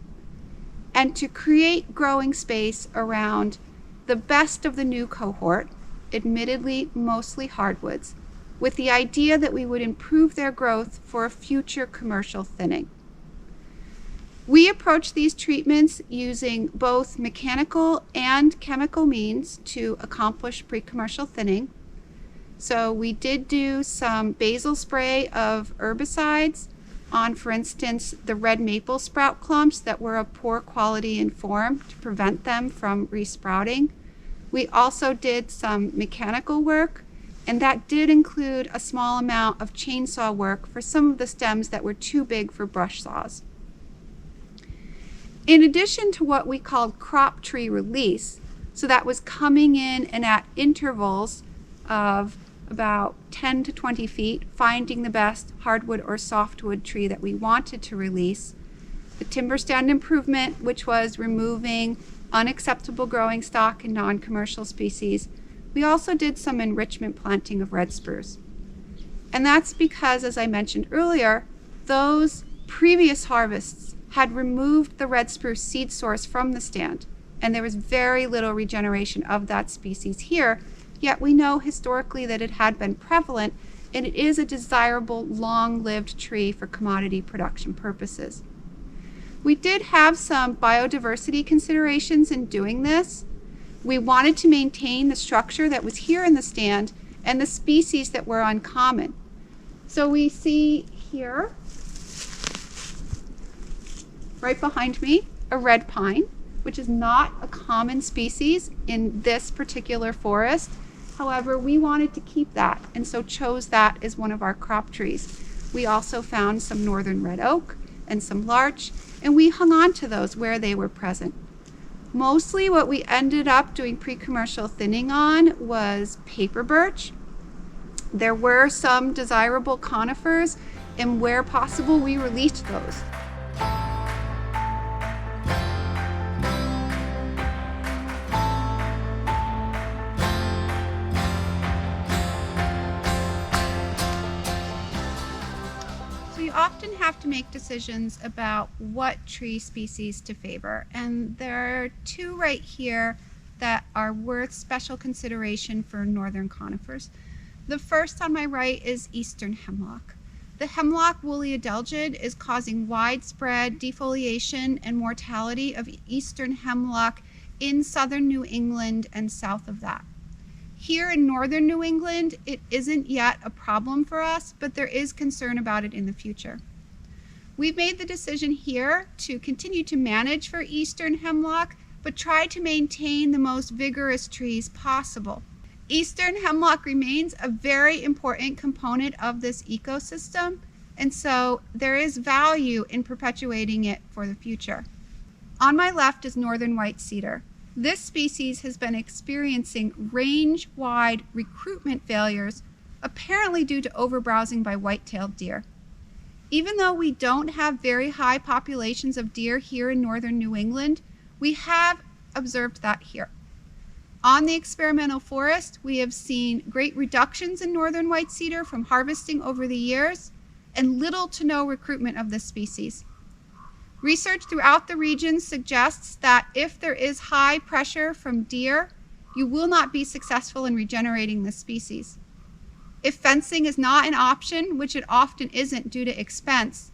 and to create growing space around the best of the new cohort, admittedly mostly hardwoods, with the idea that we would improve their growth for a future commercial thinning. We approach these treatments using both mechanical and chemical means to accomplish pre-commercial thinning. So we did do some basal spray of herbicides on, for instance, the red maple sprout clumps that were of poor quality and form to prevent them from resprouting. We also did some mechanical work, and that did include a small amount of chainsaw work for some of the stems that were too big for brush saws. In addition to what we called crop tree release, so that was coming in and at intervals of about 10 to 20 feet, finding the best hardwood or softwood tree that we wanted to release. The timber stand improvement, which was removing unacceptable growing stock and non-commercial species. We also did some enrichment planting of red spruce. And that's because, as I mentioned earlier, those previous harvests had removed the red spruce seed source from the stand, and there was very little regeneration of that species here. Yet we know historically that it had been prevalent, and it is a desirable long-lived tree for commodity production purposes. We did have some biodiversity considerations in doing this. We wanted to maintain the structure that was here in the stand and the species that were uncommon. So we see here, right behind me, a red pine, which is not a common species in this particular forest. However, we wanted to keep that, and so chose that as one of our crop trees. We also found some northern red oak and some larch, and we hung on to those where they were present. Mostly what we ended up doing pre-commercial thinning on was paper birch. There were some desirable conifers, and where possible, we released those. You often have to make decisions about what tree species to favor, and there are two right here that are worth special consideration for northern conifers. The first on my right is eastern hemlock. The hemlock woolly adelgid is causing widespread defoliation and mortality of eastern hemlock in southern New England and south of that. Here in northern New England, it isn't yet a problem for us, but there is concern about it in the future. We've made the decision here to continue to manage for eastern hemlock, but try to maintain the most vigorous trees possible. Eastern hemlock remains a very important component of this ecosystem, and so there is value in perpetuating it for the future. On my left is northern white cedar. This species has been experiencing range-wide recruitment failures, apparently due to overbrowsing by white-tailed deer. Even though we don't have very high populations of deer here in northern New England, we have observed that here. On the experimental forest, we have seen great reductions in northern white cedar from harvesting over the years, and little to no recruitment of this species. Research throughout the region suggests that if there is high pressure from deer, you will not be successful in regenerating this species. If fencing is not an option, which it often isn't due to expense,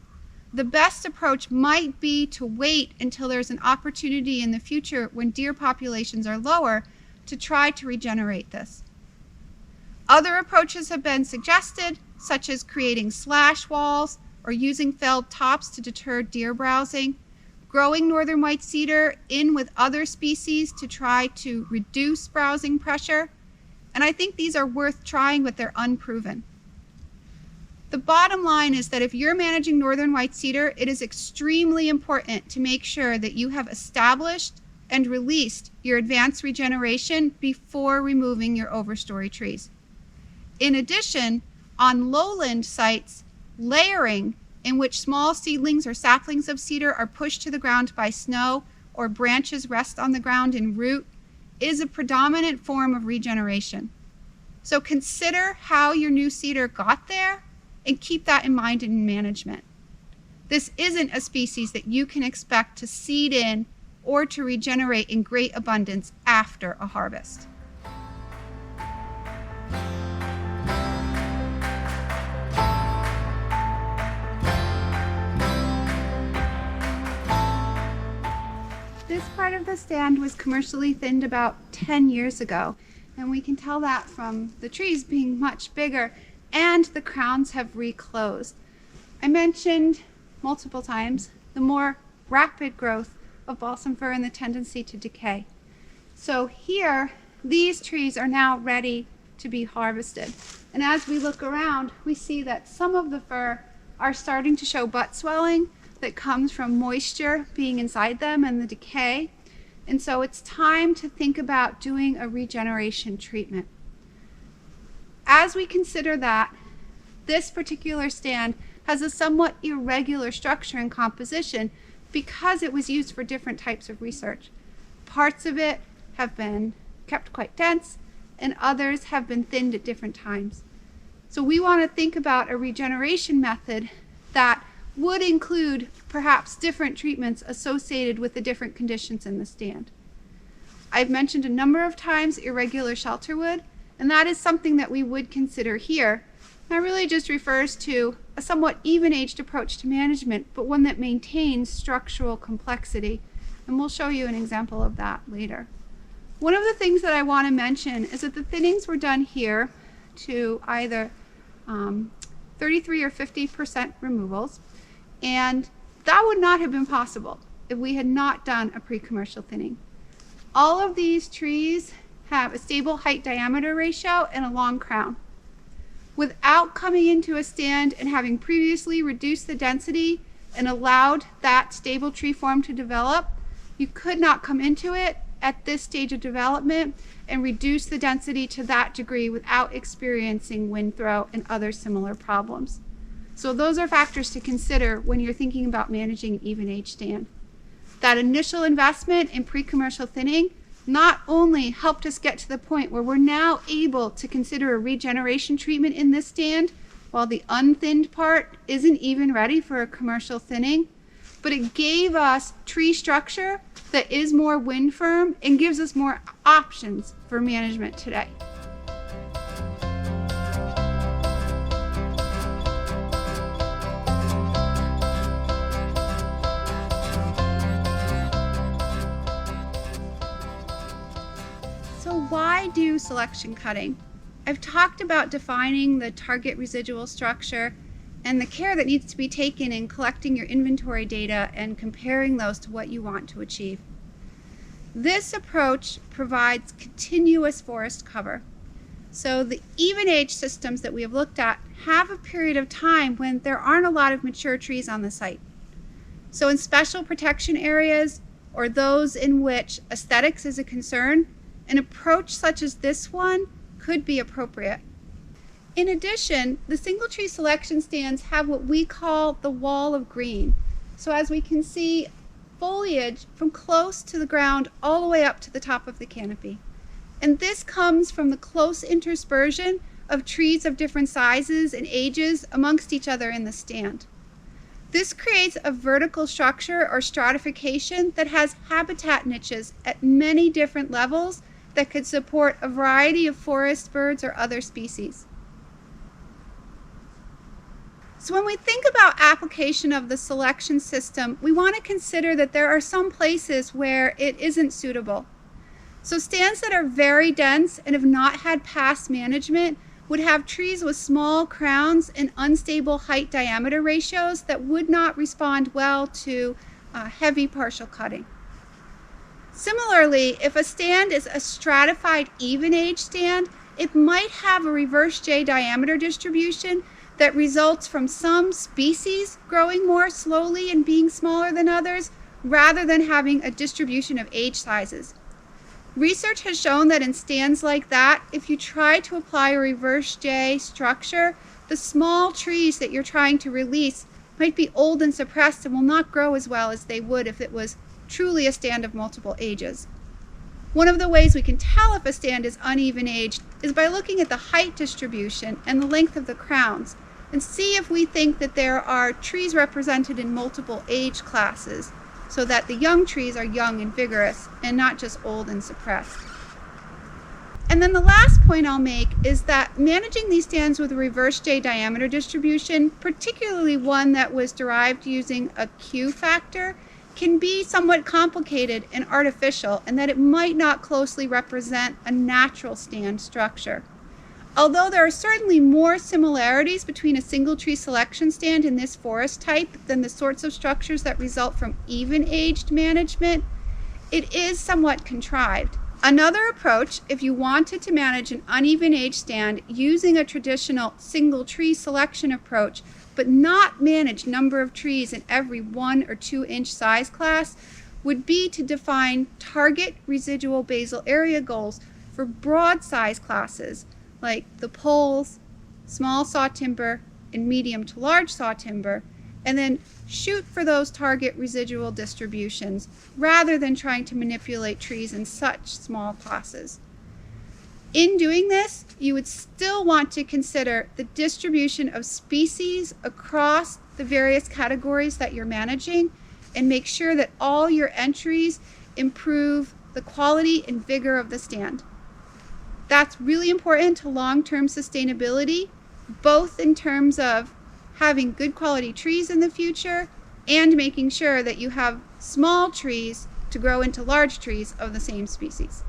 the best approach might be to wait until there's an opportunity in the future when deer populations are lower to try to regenerate this. Other approaches have been suggested, such as creating slash walls or using felled tops to deter deer browsing, growing northern white cedar in with other species to try to reduce browsing pressure, and I think these are worth trying, but they're unproven. The bottom line is that if you're managing northern white cedar, it is extremely important to make sure that you have established and released your advanced regeneration before removing your overstory trees. In addition, on lowland sites, layering, in which small seedlings or saplings of cedar are pushed to the ground by snow or branches rest on the ground in root, is a predominant form of regeneration. So consider how your new cedar got there and keep that in mind in management. This isn't a species that you can expect to seed in or to regenerate in great abundance after a harvest. This part of the stand was commercially thinned about 10 years ago, and we can tell that from the trees being much bigger and the crowns have reclosed. I mentioned multiple times the more rapid growth of balsam fir and the tendency to decay. So here, these trees are now ready to be harvested. And as we look around, we see that some of the fir are starting to show butt swelling that comes from moisture being inside them and the decay. And so it's time to think about doing a regeneration treatment. As we consider that, this particular stand has a somewhat irregular structure and composition because it was used for different types of research. Parts of it have been kept quite dense and others have been thinned at different times. So we want to think about a regeneration method that would include perhaps different treatments associated with the different conditions in the stand. I've mentioned a number of times irregular shelterwood, and that is something that we would consider here. That really just refers to a somewhat even-aged approach to management, but one that maintains structural complexity. And we'll show you an example of that later. One of the things that I want to mention is that the thinnings were done here to either 33 or 50% removals, and that would not have been possible if we had not done a pre-commercial thinning. All of these trees have a stable height-diameter ratio and a long crown. Without coming into a stand and having previously reduced the density and allowed that stable tree form to develop, you could not come into it at this stage of development and reduce the density to that degree without experiencing wind throw and other similar problems. So those are factors to consider when you're thinking about managing an even age stand. That initial investment in pre-commercial thinning not only helped us get to the point where we're now able to consider a regeneration treatment in this stand while the unthinned part isn't even ready for a commercial thinning, but it gave us tree structure that is more wind firm and gives us more options for management today. So why do selection cutting? I've talked about defining the target residual structure and the care that needs to be taken in collecting your inventory data and comparing those to what you want to achieve. This approach provides continuous forest cover. So the even age systems that we have looked at have a period of time when there aren't a lot of mature trees on the site. So in special protection areas or those in which aesthetics is a concern, an approach such as this one could be appropriate. In addition, the single tree selection stands have what we call the wall of green. So as we can see, foliage from close to the ground all the way up to the top of the canopy. And this comes from the close interspersion of trees of different sizes and ages amongst each other in the stand. This creates a vertical structure or stratification that has habitat niches at many different levels that could support a variety of forest birds or other species. So when we think about application of the selection system, we want to consider that there are some places where it isn't suitable. So stands that are very dense and have not had past management would have trees with small crowns and unstable height diameter ratios that would not respond well to heavy partial cutting. Similarly, if a stand is a stratified even age stand, it might have a reverse J diameter distribution that results from some species growing more slowly and being smaller than others, rather than having a distribution of age sizes. Research has shown that in stands like that, if you try to apply a reverse J structure, the small trees that you're trying to release might be old and suppressed and will not grow as well as they would if it was truly a stand of multiple ages. One of the ways we can tell if a stand is uneven aged is by looking at the height distribution and the length of the crowns and see if we think that there are trees represented in multiple age classes so that the young trees are young and vigorous and not just old and suppressed. And then the last point I'll make is that managing these stands with a reverse J diameter distribution, particularly one that was derived using a Q factor, can be somewhat complicated and artificial, and that it might not closely represent a natural stand structure. Although there are certainly more similarities between a single tree selection stand in this forest type than the sorts of structures that result from even-aged management, it is somewhat contrived. Another approach, if you wanted to manage an uneven-age stand using a traditional single tree selection approach, but not manage number of trees in every 1 or 2 inch size class, would be to define target residual basal area goals for broad size classes like the poles, small saw timber, and medium to large saw timber, and then shoot for those target residual distributions rather than trying to manipulate trees in such small classes. In doing this, you would still want to consider the distribution of species across the various categories that you're managing and make sure that all your entries improve the quality and vigor of the stand. That's really important to long-term sustainability, both in terms of having good quality trees in the future and making sure that you have small trees to grow into large trees of the same species.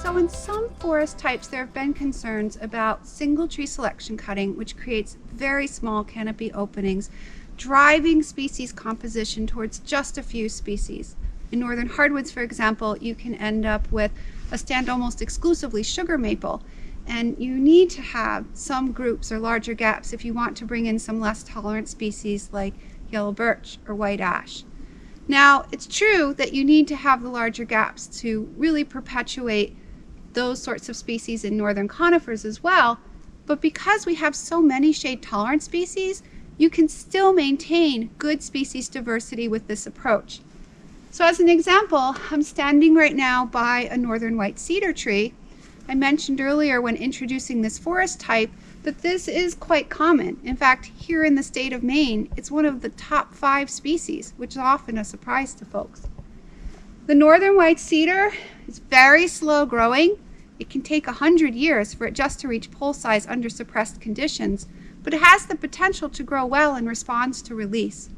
So in some forest types, there have been concerns about single tree selection cutting, which creates very small canopy openings, driving species composition towards just a few species. In northern hardwoods, for example, you can end up with a stand almost exclusively sugar maple, and you need to have some groups or larger gaps if you want to bring in some less tolerant species like yellow birch or white ash. Now, it's true that you need to have the larger gaps to really perpetuate those sorts of species in northern conifers as well, but because we have so many shade tolerant species, you can still maintain good species diversity with this approach. So as an example, I'm standing right now by a northern white cedar tree. I mentioned earlier when introducing this forest type that this is quite common. In fact, here in the state of Maine, it's one of the top 5 species, which is often a surprise to folks. The northern white cedar is very slow growing. It can take 100 years for it just to reach pole size under suppressed conditions, but it has the potential to grow well in response to release.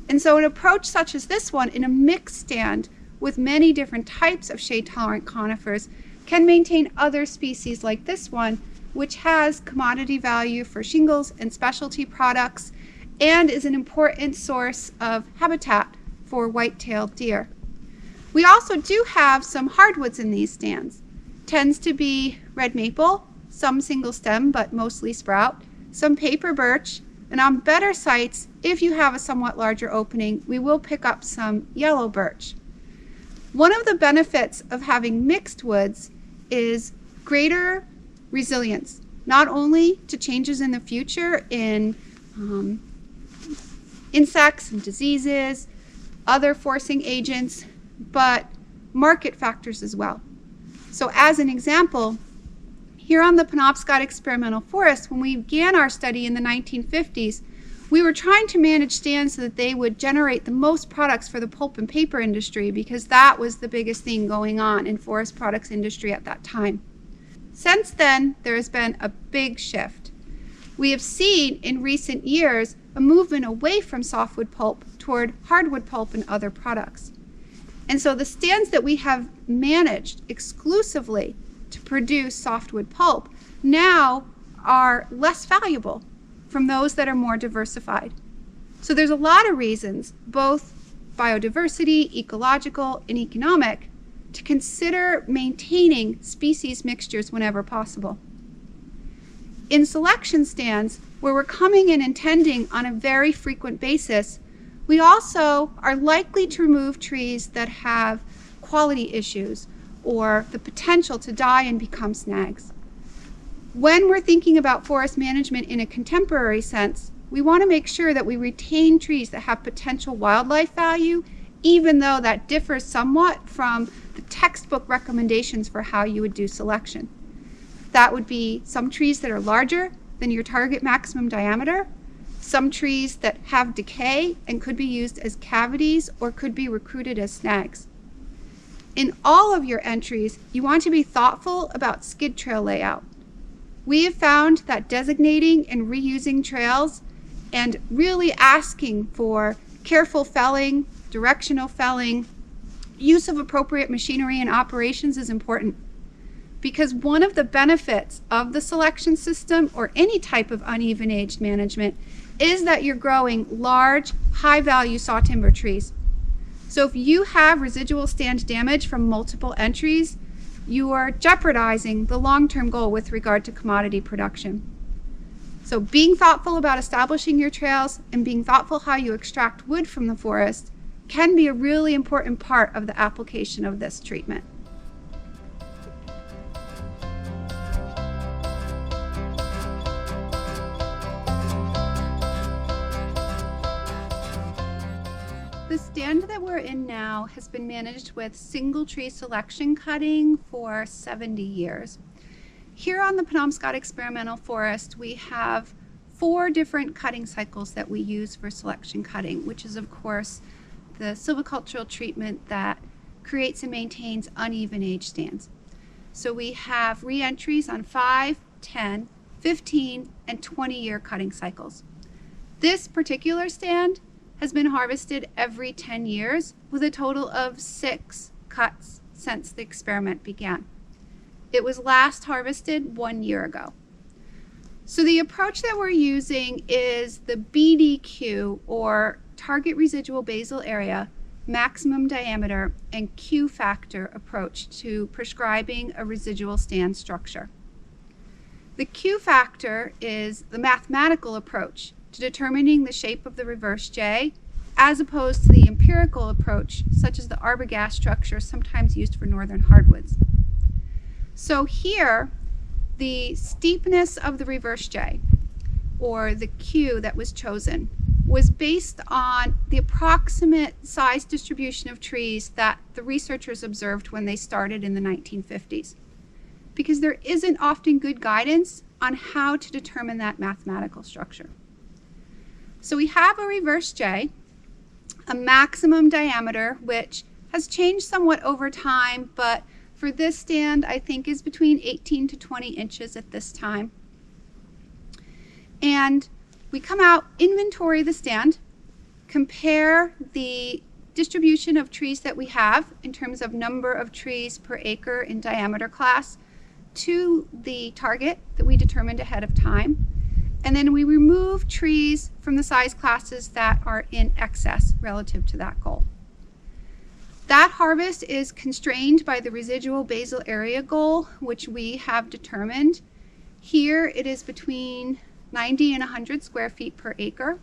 And so an approach such as this one in a mixed stand with many different types of shade-tolerant conifers can maintain other species like this one, which has commodity value for shingles and specialty products and is an important source of habitat for white-tailed deer. We also do have some hardwoods in these stands. Tends to be red maple, some single stem but mostly sprout, some paper birch, and on better sites, if you have a somewhat larger opening, we will pick up some yellow birch. One of the benefits of having mixed woods is greater resilience, not only to changes in the future in insects and diseases, other forcing agents, but market factors as well. So as an example, here on the Penobscot Experimental Forest, when we began our study in the 1950s, we were trying to manage stands so that they would generate the most products for the pulp and paper industry, because that was the biggest thing going on in forest products industry at that time. Since then, there has been a big shift. We have seen in recent years a movement away from softwood pulp toward hardwood pulp and other products. And so the stands that we have managed exclusively to produce softwood pulp now are less valuable from those that are more diversified. So there's a lot of reasons, both biodiversity, ecological, and economic, to consider maintaining species mixtures whenever possible. In selection stands, where we're coming in and tending on a very frequent basis, we also are likely to remove trees that have quality issues or the potential to die and become snags. When we're thinking about forest management in a contemporary sense, we want to make sure that we retain trees that have potential wildlife value even though that differs somewhat from the textbook recommendations for how you would do selection. That would be some trees that are larger than your target maximum diameter, some trees that have decay and could be used as cavities or could be recruited as snags. In all of your entries, you want to be thoughtful about skid trail layout. We have found that designating and reusing trails and really asking for careful felling, directional felling, use of appropriate machinery and operations is important. Because one of the benefits of the selection system or any type of uneven age management is that you're growing large, high-value sawtimber trees. So if you have residual stand damage from multiple entries, you are jeopardizing the long-term goal with regard to commodity production. So being thoughtful about establishing your trails and being thoughtful how you extract wood from the forest can be a really important part of the application of this treatment. The stand that we're in now has been managed with single tree selection cutting for 70 years. Here on the Penobscot Experimental Forest, we have 4 different cutting cycles that we use for selection cutting, which is of course the silvicultural treatment that creates and maintains uneven age stands. So we have re-entries on 5, 10, 15, and 20-year cutting cycles. This particular stand has been harvested every 10 years with a total of 6 cuts since the experiment began. It was last harvested 1 year ago. So the approach that we're using is the BDQ, or target residual basal area, maximum diameter, and Q factor approach to prescribing a residual stand structure. The Q factor is the mathematical approach to determining the shape of the reverse J, as opposed to the empirical approach, such as the arbogast structure sometimes used for northern hardwoods. So here, the steepness of the reverse J, or the Q that was chosen, was based on the approximate size distribution of trees that the researchers observed when they started in the 1950s. Because there isn't often good guidance on how to determine that mathematical structure. So we have a reverse J, a maximum diameter, which has changed somewhat over time, but for this stand, I think is between 18 to 20 inches at this time. And we come out, inventory the stand, compare the distribution of trees that we have in terms of number of trees per acre in diameter class to the target that we determined ahead of time. And then we remove trees from the size classes that are in excess relative to that goal. That harvest is constrained by the residual basal area goal, which we have determined. Here it is between 90 and 100 square feet per acre.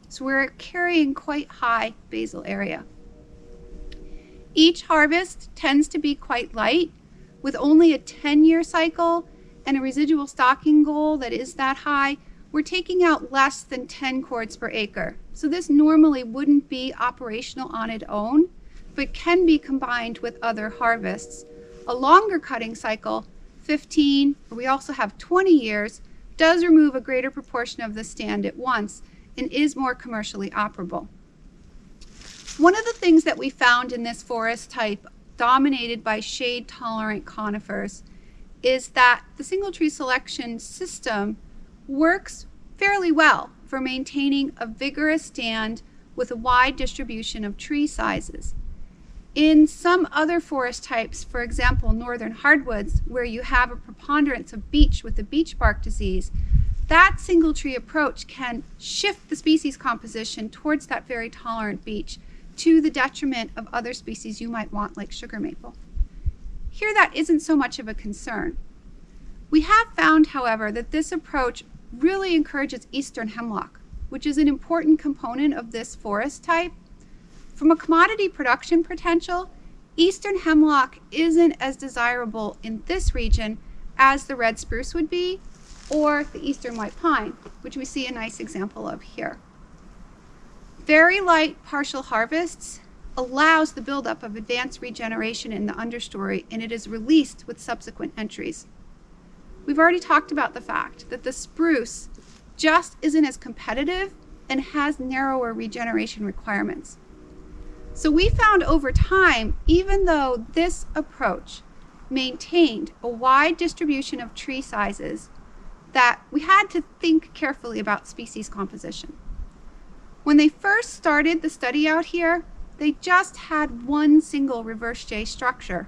So we're carrying quite high basal area. Each harvest tends to be quite light, with only a 10-year cycle and a residual stocking goal that is that high. We're taking out less than 10 cords per acre. So this normally wouldn't be operational on its own, but can be combined with other harvests. A longer cutting cycle, 15, or we also have 20 years, does remove a greater proportion of the stand at once and is more commercially operable. One of the things that we found in this forest type, dominated by shade-tolerant conifers, is that the single tree selection system works fairly well for maintaining a vigorous stand with a wide distribution of tree sizes. In some other forest types, for example, northern hardwoods, where you have a preponderance of beech with the beech bark disease, that single tree approach can shift the species composition towards that very tolerant beech to the detriment of other species you might want, like sugar maple. Here that isn't so much of a concern. We have found, however, that this approach really encourages eastern hemlock, which is an important component of this forest type. From a commodity production potential, eastern hemlock isn't as desirable in this region as the red spruce would be, or the eastern white pine, which we see a nice example of here. Very light partial harvests allows the buildup of advanced regeneration in the understory, and it is released with subsequent entries. We've already talked about the fact that the spruce just isn't as competitive and has narrower regeneration requirements. So we found over time, even though this approach maintained a wide distribution of tree sizes, that we had to think carefully about species composition. When they first started the study out here, they just had one single reverse J structure,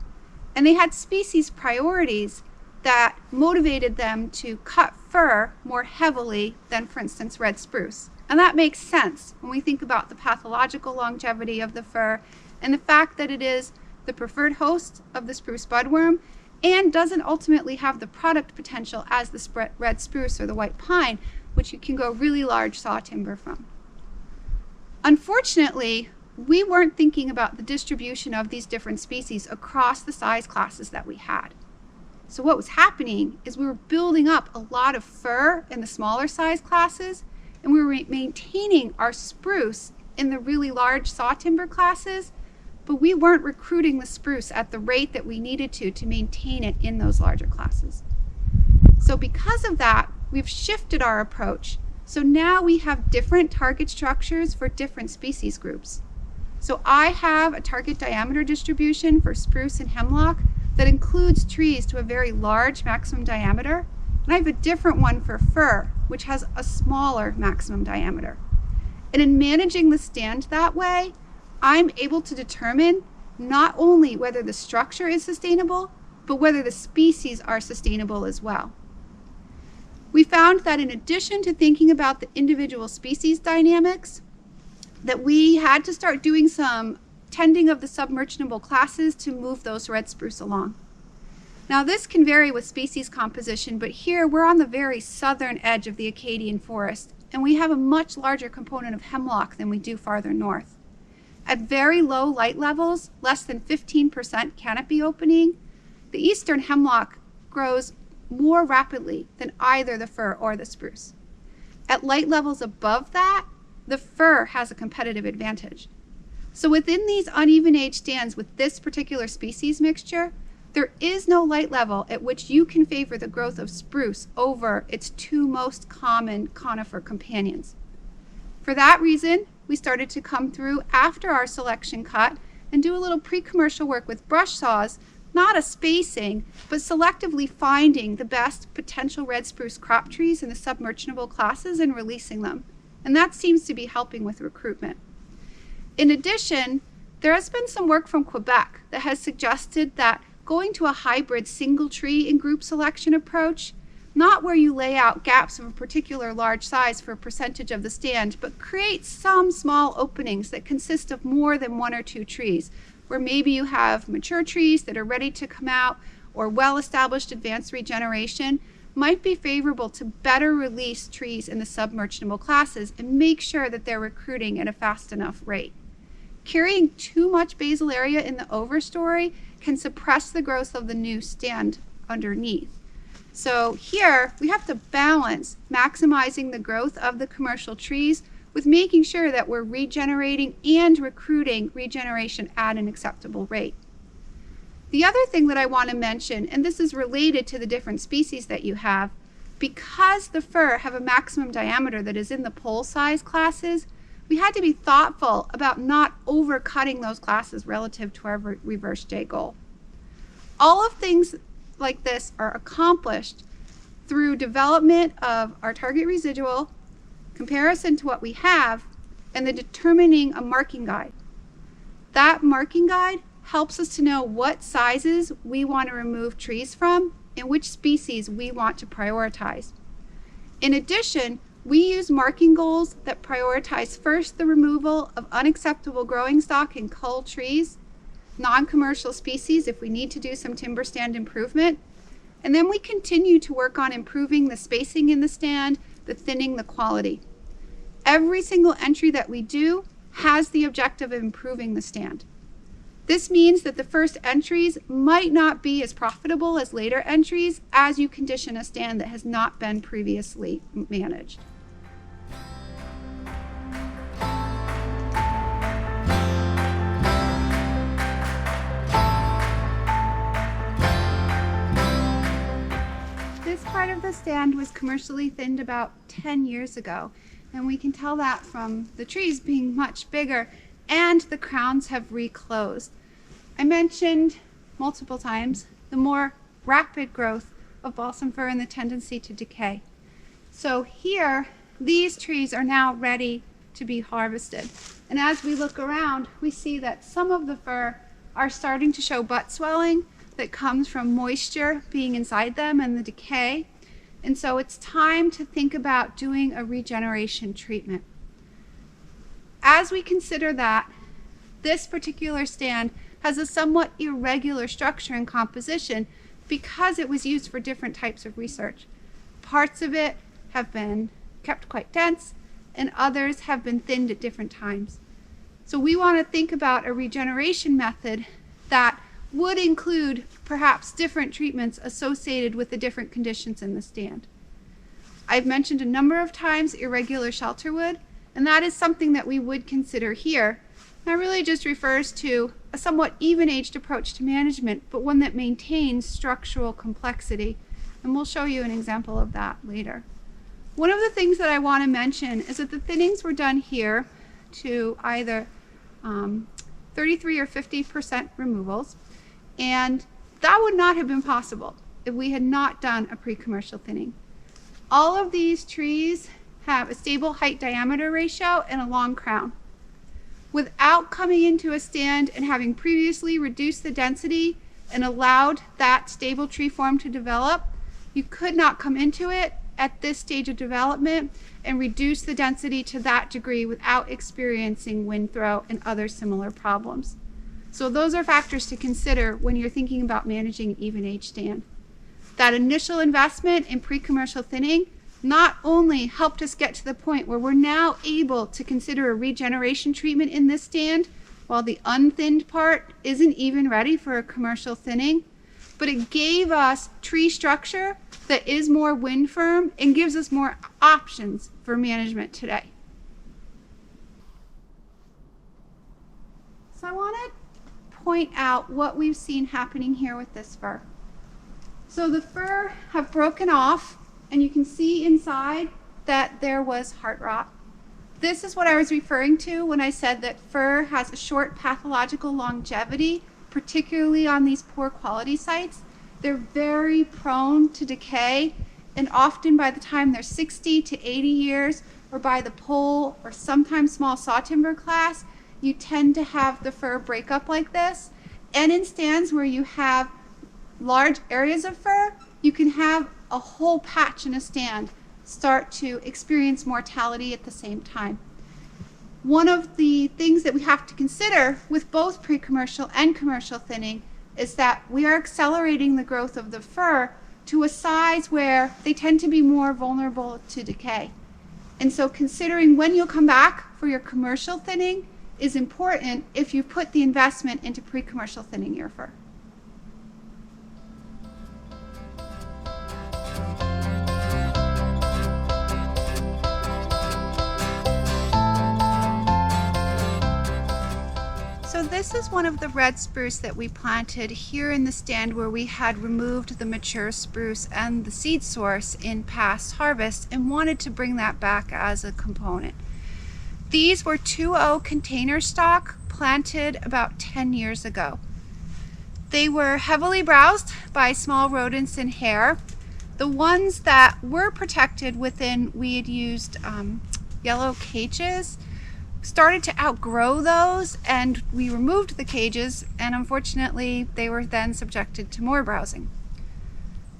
and they had species priorities that motivated them to cut fir more heavily than, for instance, red spruce. And that makes sense when we think about the pathological longevity of the fir and the fact that it is the preferred host of the spruce budworm and doesn't ultimately have the product potential as the red spruce or the white pine, which you can go really large saw timber from. Unfortunately, we weren't thinking about the distribution of these different species across the size classes that we had. So what was happening is we were building up a lot of fir in the smaller size classes, and we were maintaining our spruce in the really large saw timber classes, but we weren't recruiting the spruce at the rate that we needed to maintain it in those larger classes. So because of that, we've shifted our approach. So now we have different target structures for different species groups. So I have a target diameter distribution for spruce and hemlock that includes trees to a very large maximum diameter, and I have a different one for fir, which has a smaller maximum diameter. And in managing the stand that way, I'm able to determine not only whether the structure is sustainable, but whether the species are sustainable as well. We found that in addition to thinking about the individual species dynamics, that we had to start doing some tending of the submerchantable classes to move those red spruce along. Now this can vary with species composition, but here we're on the very southern edge of the Acadian forest, and we have a much larger component of hemlock than we do farther north. At very low light levels, less than 15% canopy opening, the eastern hemlock grows more rapidly than either the fir or the spruce. At light levels above that, the fir has a competitive advantage. So within these uneven age stands with this particular species mixture, there is no light level at which you can favor the growth of spruce over its two most common conifer companions. For that reason, we started to come through after our selection cut and do a little pre-commercial work with brush saws, not a spacing, but selectively finding the best potential red spruce crop trees in the submerchantable classes and releasing them. And that seems to be helping with recruitment. In addition, there has been some work from Quebec that has suggested that going to a hybrid single tree in group selection approach, not where you lay out gaps of a particular large size for a percentage of the stand, but create some small openings that consist of more than one or two trees, where maybe you have mature trees that are ready to come out or well-established advanced regeneration, might be favorable to better release trees in the submerchantable classes and make sure that they're recruiting at a fast enough rate. Carrying too much basal area in the overstory can suppress the growth of the new stand underneath. So here we have to balance maximizing the growth of the commercial trees with making sure that we're regenerating and recruiting regeneration at an acceptable rate. The other thing that I want to mention, and this is related to the different species that you have, because the fir have a maximum diameter that is in the pole size classes, we had to be thoughtful about not overcutting those classes relative to our reverse J goal. All of things like this are accomplished through development of our target residual, comparison to what we have, and the determining a marking guide. That marking guide helps us to know what sizes we want to remove trees from and which species we want to prioritize. In addition, we use marking goals that prioritize first the removal of unacceptable growing stock and cull trees, non-commercial species if we need to do some timber stand improvement, and then we continue to work on improving the spacing in the stand, the thinning, the quality. Every single entry that we do has the objective of improving the stand. This means that the first entries might not be as profitable as later entries as you condition a stand that has not been previously managed. part of the stand was commercially thinned about 10 years ago, and we can tell that from the trees being much bigger and the crowns have reclosed. I mentioned multiple times the more rapid growth of balsam fir and the tendency to decay. So here, these trees are now ready to be harvested. And as we look around, we see that some of the fir are starting to show butt swelling that comes from moisture being inside them and the decay. And so it's time to think about doing a regeneration treatment. As we consider that, this particular stand has a somewhat irregular structure and composition because it was used for different types of research. Parts of it have been kept quite dense and others have been thinned at different times. So we want to think about a regeneration method that would include perhaps different treatments associated with the different conditions in the stand. I've mentioned a number of times irregular shelterwood, and that is something that we would consider here. That really just refers to a somewhat even-aged approach to management, but one that maintains structural complexity. And we'll show you an example of that later. One of the things that I want to mention is that the thinnings were done here to either 33 or 50% removals, and that would not have been possible if we had not done a pre-commercial thinning. All of these trees have a stable height diameter ratio and a long crown. Without coming into a stand and having previously reduced the density and allowed that stable tree form to develop, you could not come into it at this stage of development and reduce the density to that degree without experiencing wind throw and other similar problems. So those are factors to consider when you're thinking about managing an even age stand. That initial investment in pre-commercial thinning not only helped us get to the point where we're now able to consider a regeneration treatment in this stand while the unthinned part isn't even ready for a commercial thinning, but it gave us tree structure that is more wind firm and gives us more options for management today. So I want to point out what we've seen happening here with this fir. So the fir have broken off, and you can see inside that there was heart rot. This is what I was referring to when I said that fir has a short pathological longevity, particularly on these poor quality sites. They're very prone to decay, and often by the time they're 60 to 80 years, or by the pole or sometimes small saw timber class, you tend to have the fir break up like this. And in stands where you have large areas of fir, you can have a whole patch in a stand start to experience mortality at the same time. One of the things that we have to consider with both pre-commercial and commercial thinning is that we are accelerating the growth of the fir to a size where they tend to be more vulnerable to decay. And so considering when you'll come back for your commercial thinning is important if you put the investment into pre-commercial thinning your fir. So this is one of the red spruce that we planted here in the stand where we had removed the mature spruce and the seed source in past harvest and wanted to bring that back as a component. These were 2.0 container stock planted about 10 years ago. They were heavily browsed by small rodents and hair. The ones that were protected within, we had used yellow cages, started to outgrow those, and we removed the cages, and unfortunately they were then subjected to more browsing.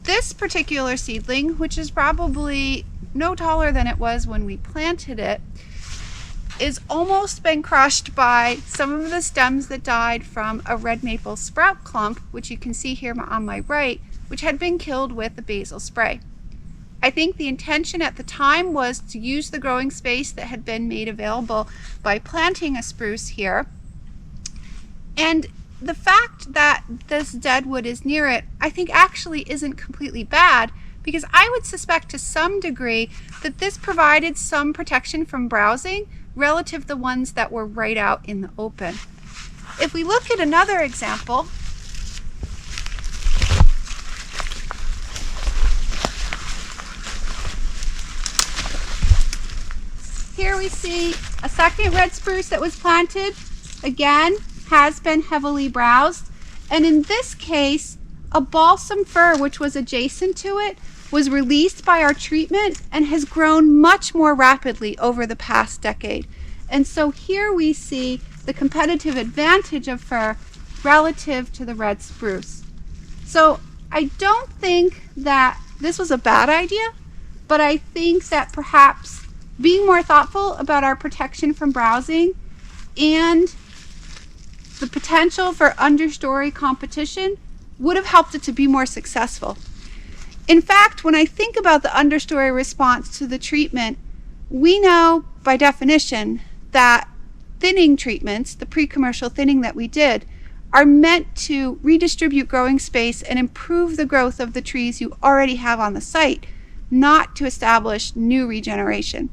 This particular seedling, which is probably no taller than it was when we planted it, is almost been crushed by some of the stems that died from a red maple sprout clump, which you can see here on my right, which had been killed with the basil spray. I think the intention at the time was to use the growing space that had been made available by planting a spruce here. And the fact that this dead wood is near it, I think actually isn't completely bad, because I would suspect to some degree that this provided some protection from browsing relative to the ones that were right out in the open. If we look at another example, here we see a second red spruce that was planted. Again, has been heavily browsed. And in this case, a balsam fir, which was adjacent to it, was released by our treatment and has grown much more rapidly over the past decade. And so here we see the competitive advantage of fir relative to the red spruce. So I don't think that this was a bad idea, but I think that perhaps being more thoughtful about our protection from browsing and the potential for understory competition would have helped it to be more successful. In fact, when I think about the understory response to the treatment, we know by definition that thinning treatments, the pre-commercial thinning that we did, are meant to redistribute growing space and improve the growth of the trees you already have on the site, not to establish new regeneration.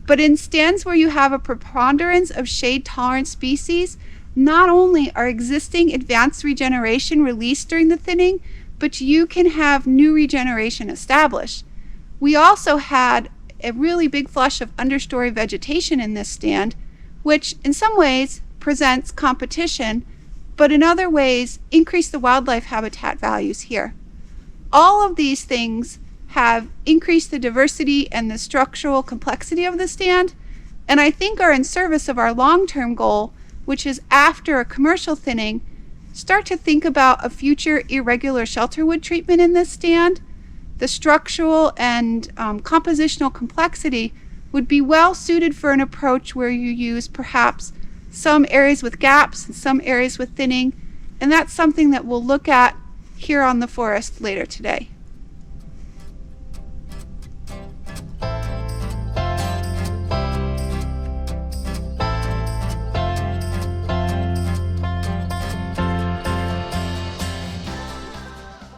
But in stands where you have a preponderance of shade-tolerant species, not only are existing advanced regeneration released during the thinning, but you can have new regeneration established. We also had a really big flush of understory vegetation in this stand, which in some ways presents competition, but in other ways increase the wildlife habitat values here. All of these things have increased the diversity and the structural complexity of the stand, and I think are in service of our long-term goal, which is after a commercial thinning, start to think about a future irregular shelterwood treatment in this stand. The structural and compositional complexity would be well suited for an approach where you use perhaps some areas with gaps and some areas with thinning, and that's something that we'll look at here on the forest later today.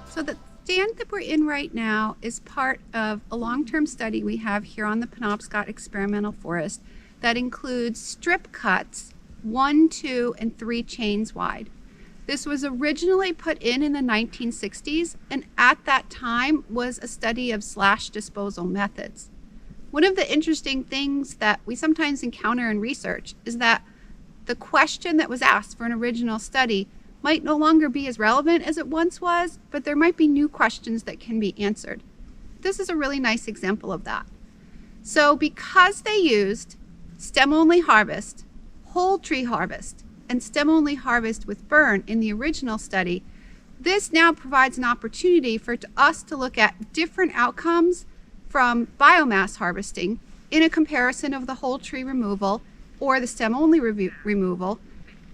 So the stand that we're in right now is part of a long-term study we have here on the Penobscot Experimental Forest that includes strip cuts 1, 2, and 3 chains wide. This was originally put in the 1960s, and at that time was a study of slash disposal methods. One of the interesting things that we sometimes encounter in research is that the question that was asked for an original study might no longer be as relevant as it once was, but there might be new questions that can be answered. This is a really nice example of that. So because they used stem-only harvest, whole tree harvest, and stem-only harvest with burn in the original study, this now provides an opportunity for us to look at different outcomes from biomass harvesting in a comparison of the whole tree removal or the stem-only removal,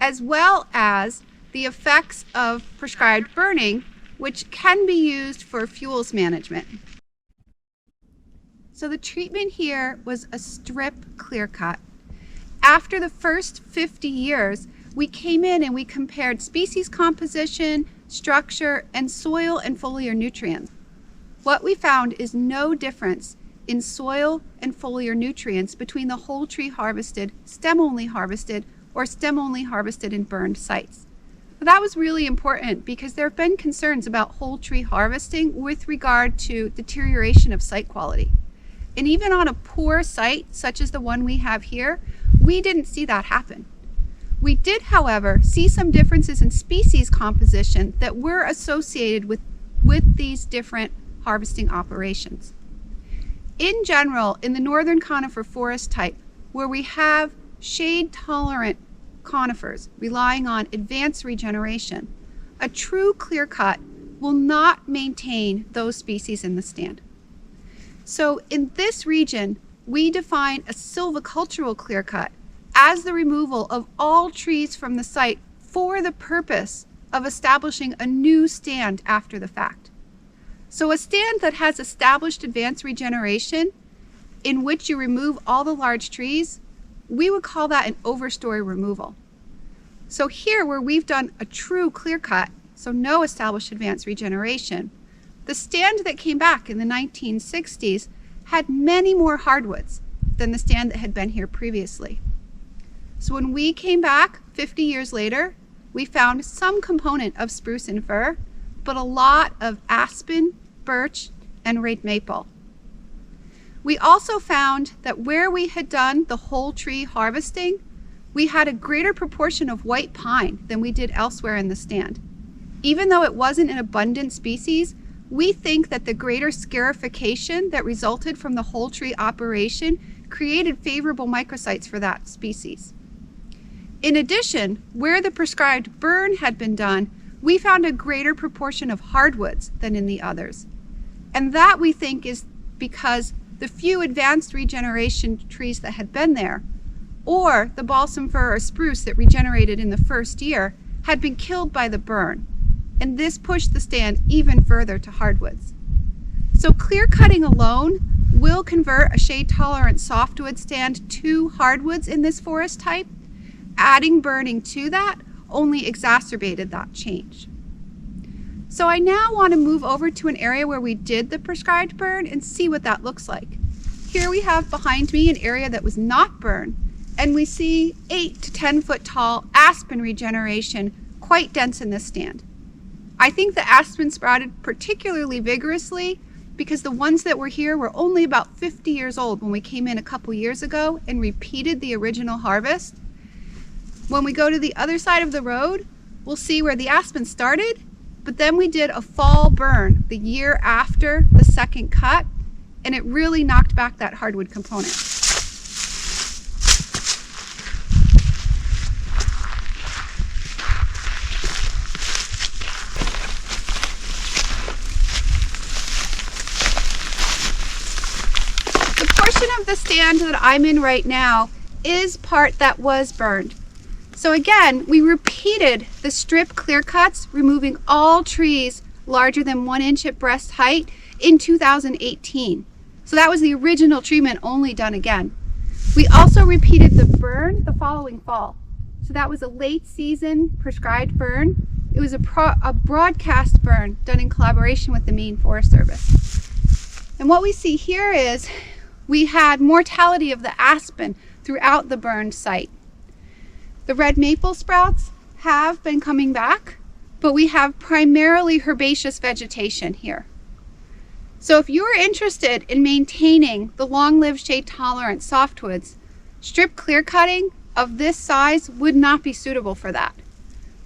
as well as the effects of prescribed burning, which can be used for fuels management. So the treatment here was a strip clear cut. After the first 50 years, we came in and we compared species composition, structure, and soil and foliar nutrients. What we found is no difference in soil and foliar nutrients between the whole tree harvested, stem-only harvested, or stem-only harvested and burned sites. That was really important because there have been concerns about whole tree harvesting with regard to deterioration of site quality. And even on a poor site, such as the one we have here, we didn't see that happen. We did, however, see some differences in species composition that were associated with these different harvesting operations. In general, in the northern conifer forest type, where we have shade-tolerant conifers relying on advanced regeneration, a true clear cut will not maintain those species in the stand. So in this region, we define a silvicultural clear cut as the removal of all trees from the site for the purpose of establishing a new stand after the fact. So a stand that has established advanced regeneration in which you remove all the large trees, we would call that an overstory removal. So here, where we've done a true clear cut, so no established advanced regeneration, the stand that came back in the 1960s had many more hardwoods than the stand that had been here previously. So when we came back 50 years later, we found some component of spruce and fir, but a lot of aspen, birch, and red maple. We also found that where we had done the whole tree harvesting, we had a greater proportion of white pine than we did elsewhere in the stand. Even though it wasn't an abundant species, we think that the greater scarification that resulted from the whole tree operation created favorable microsites for that species. In addition, where the prescribed burn had been done, we found a greater proportion of hardwoods than in the others. And that we think is because the few advanced regeneration trees that had been there, or the balsam fir or spruce that regenerated in the first year, had been killed by the burn. And this pushed the stand even further to hardwoods. So clear cutting alone will convert a shade-tolerant softwood stand to hardwoods in this forest type. Adding burning to that only exacerbated that change. So I now want to move over to an area where we did the prescribed burn and see what that looks like. Here we have behind me an area that was not burned, and we see 8 to 10 foot tall aspen regeneration quite dense in this stand. I think the aspen sprouted particularly vigorously because the ones that were here were only about 50 years old when we came in a couple years ago and repeated the original harvest. When we go to the other side of the road, we'll see where the aspen started, but then we did a fall burn the year after the second cut, and it really knocked back that hardwood component. The portion of the stand that I'm in right now is part that was burned. So again, we repeated the strip clear cuts, removing all trees larger than 1 inch at breast height in 2018. So that was the original treatment, only done again. We also repeated the burn the following fall. So that was a late season prescribed burn. It was a broadcast burn done in collaboration with the Maine Forest Service. And what we see here is we had mortality of the aspen throughout the burned site. The red maple sprouts have been coming back, but we have primarily herbaceous vegetation here. So if you're interested in maintaining the long-lived shade-tolerant softwoods, strip clear cutting of this size would not be suitable for that.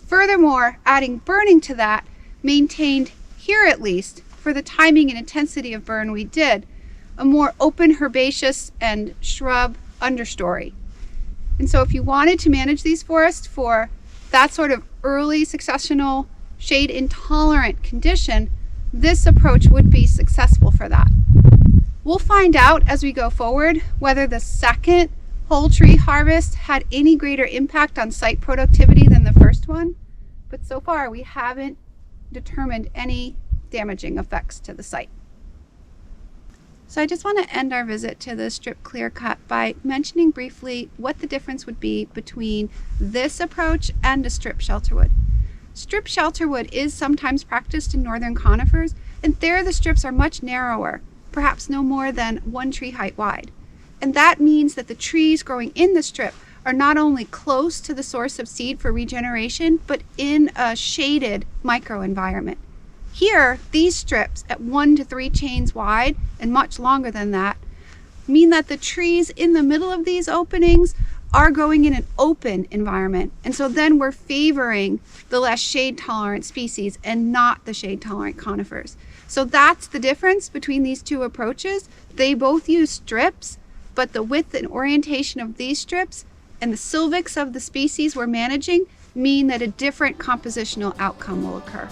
Furthermore, adding burning to that maintained, here at least, for the timing and intensity of burn we did, a more open herbaceous and shrub understory. And so if you wanted to manage these forests for that sort of early successional shade intolerant condition, this approach would be successful for that. We'll find out as we go forward whether the second whole tree harvest had any greater impact on site productivity than the first one, but so far we haven't determined any damaging effects to the site. So I just want to end our visit to the strip clear cut by mentioning briefly what the difference would be between this approach and a strip shelterwood. Strip shelterwood is sometimes practiced in northern conifers, and there the strips are much narrower, perhaps no more than 1 tree height wide. And that means that the trees growing in the strip are not only close to the source of seed for regeneration, but in a shaded microenvironment. Here, these strips at 1 to 3 chains wide and much longer than that mean that the trees in the middle of these openings are growing in an open environment. And so then we're favoring the less shade tolerant species and not the shade tolerant conifers. So that's the difference between these two approaches. They both use strips, but the width and orientation of these strips and the sylvics of the species we're managing mean that a different compositional outcome will occur.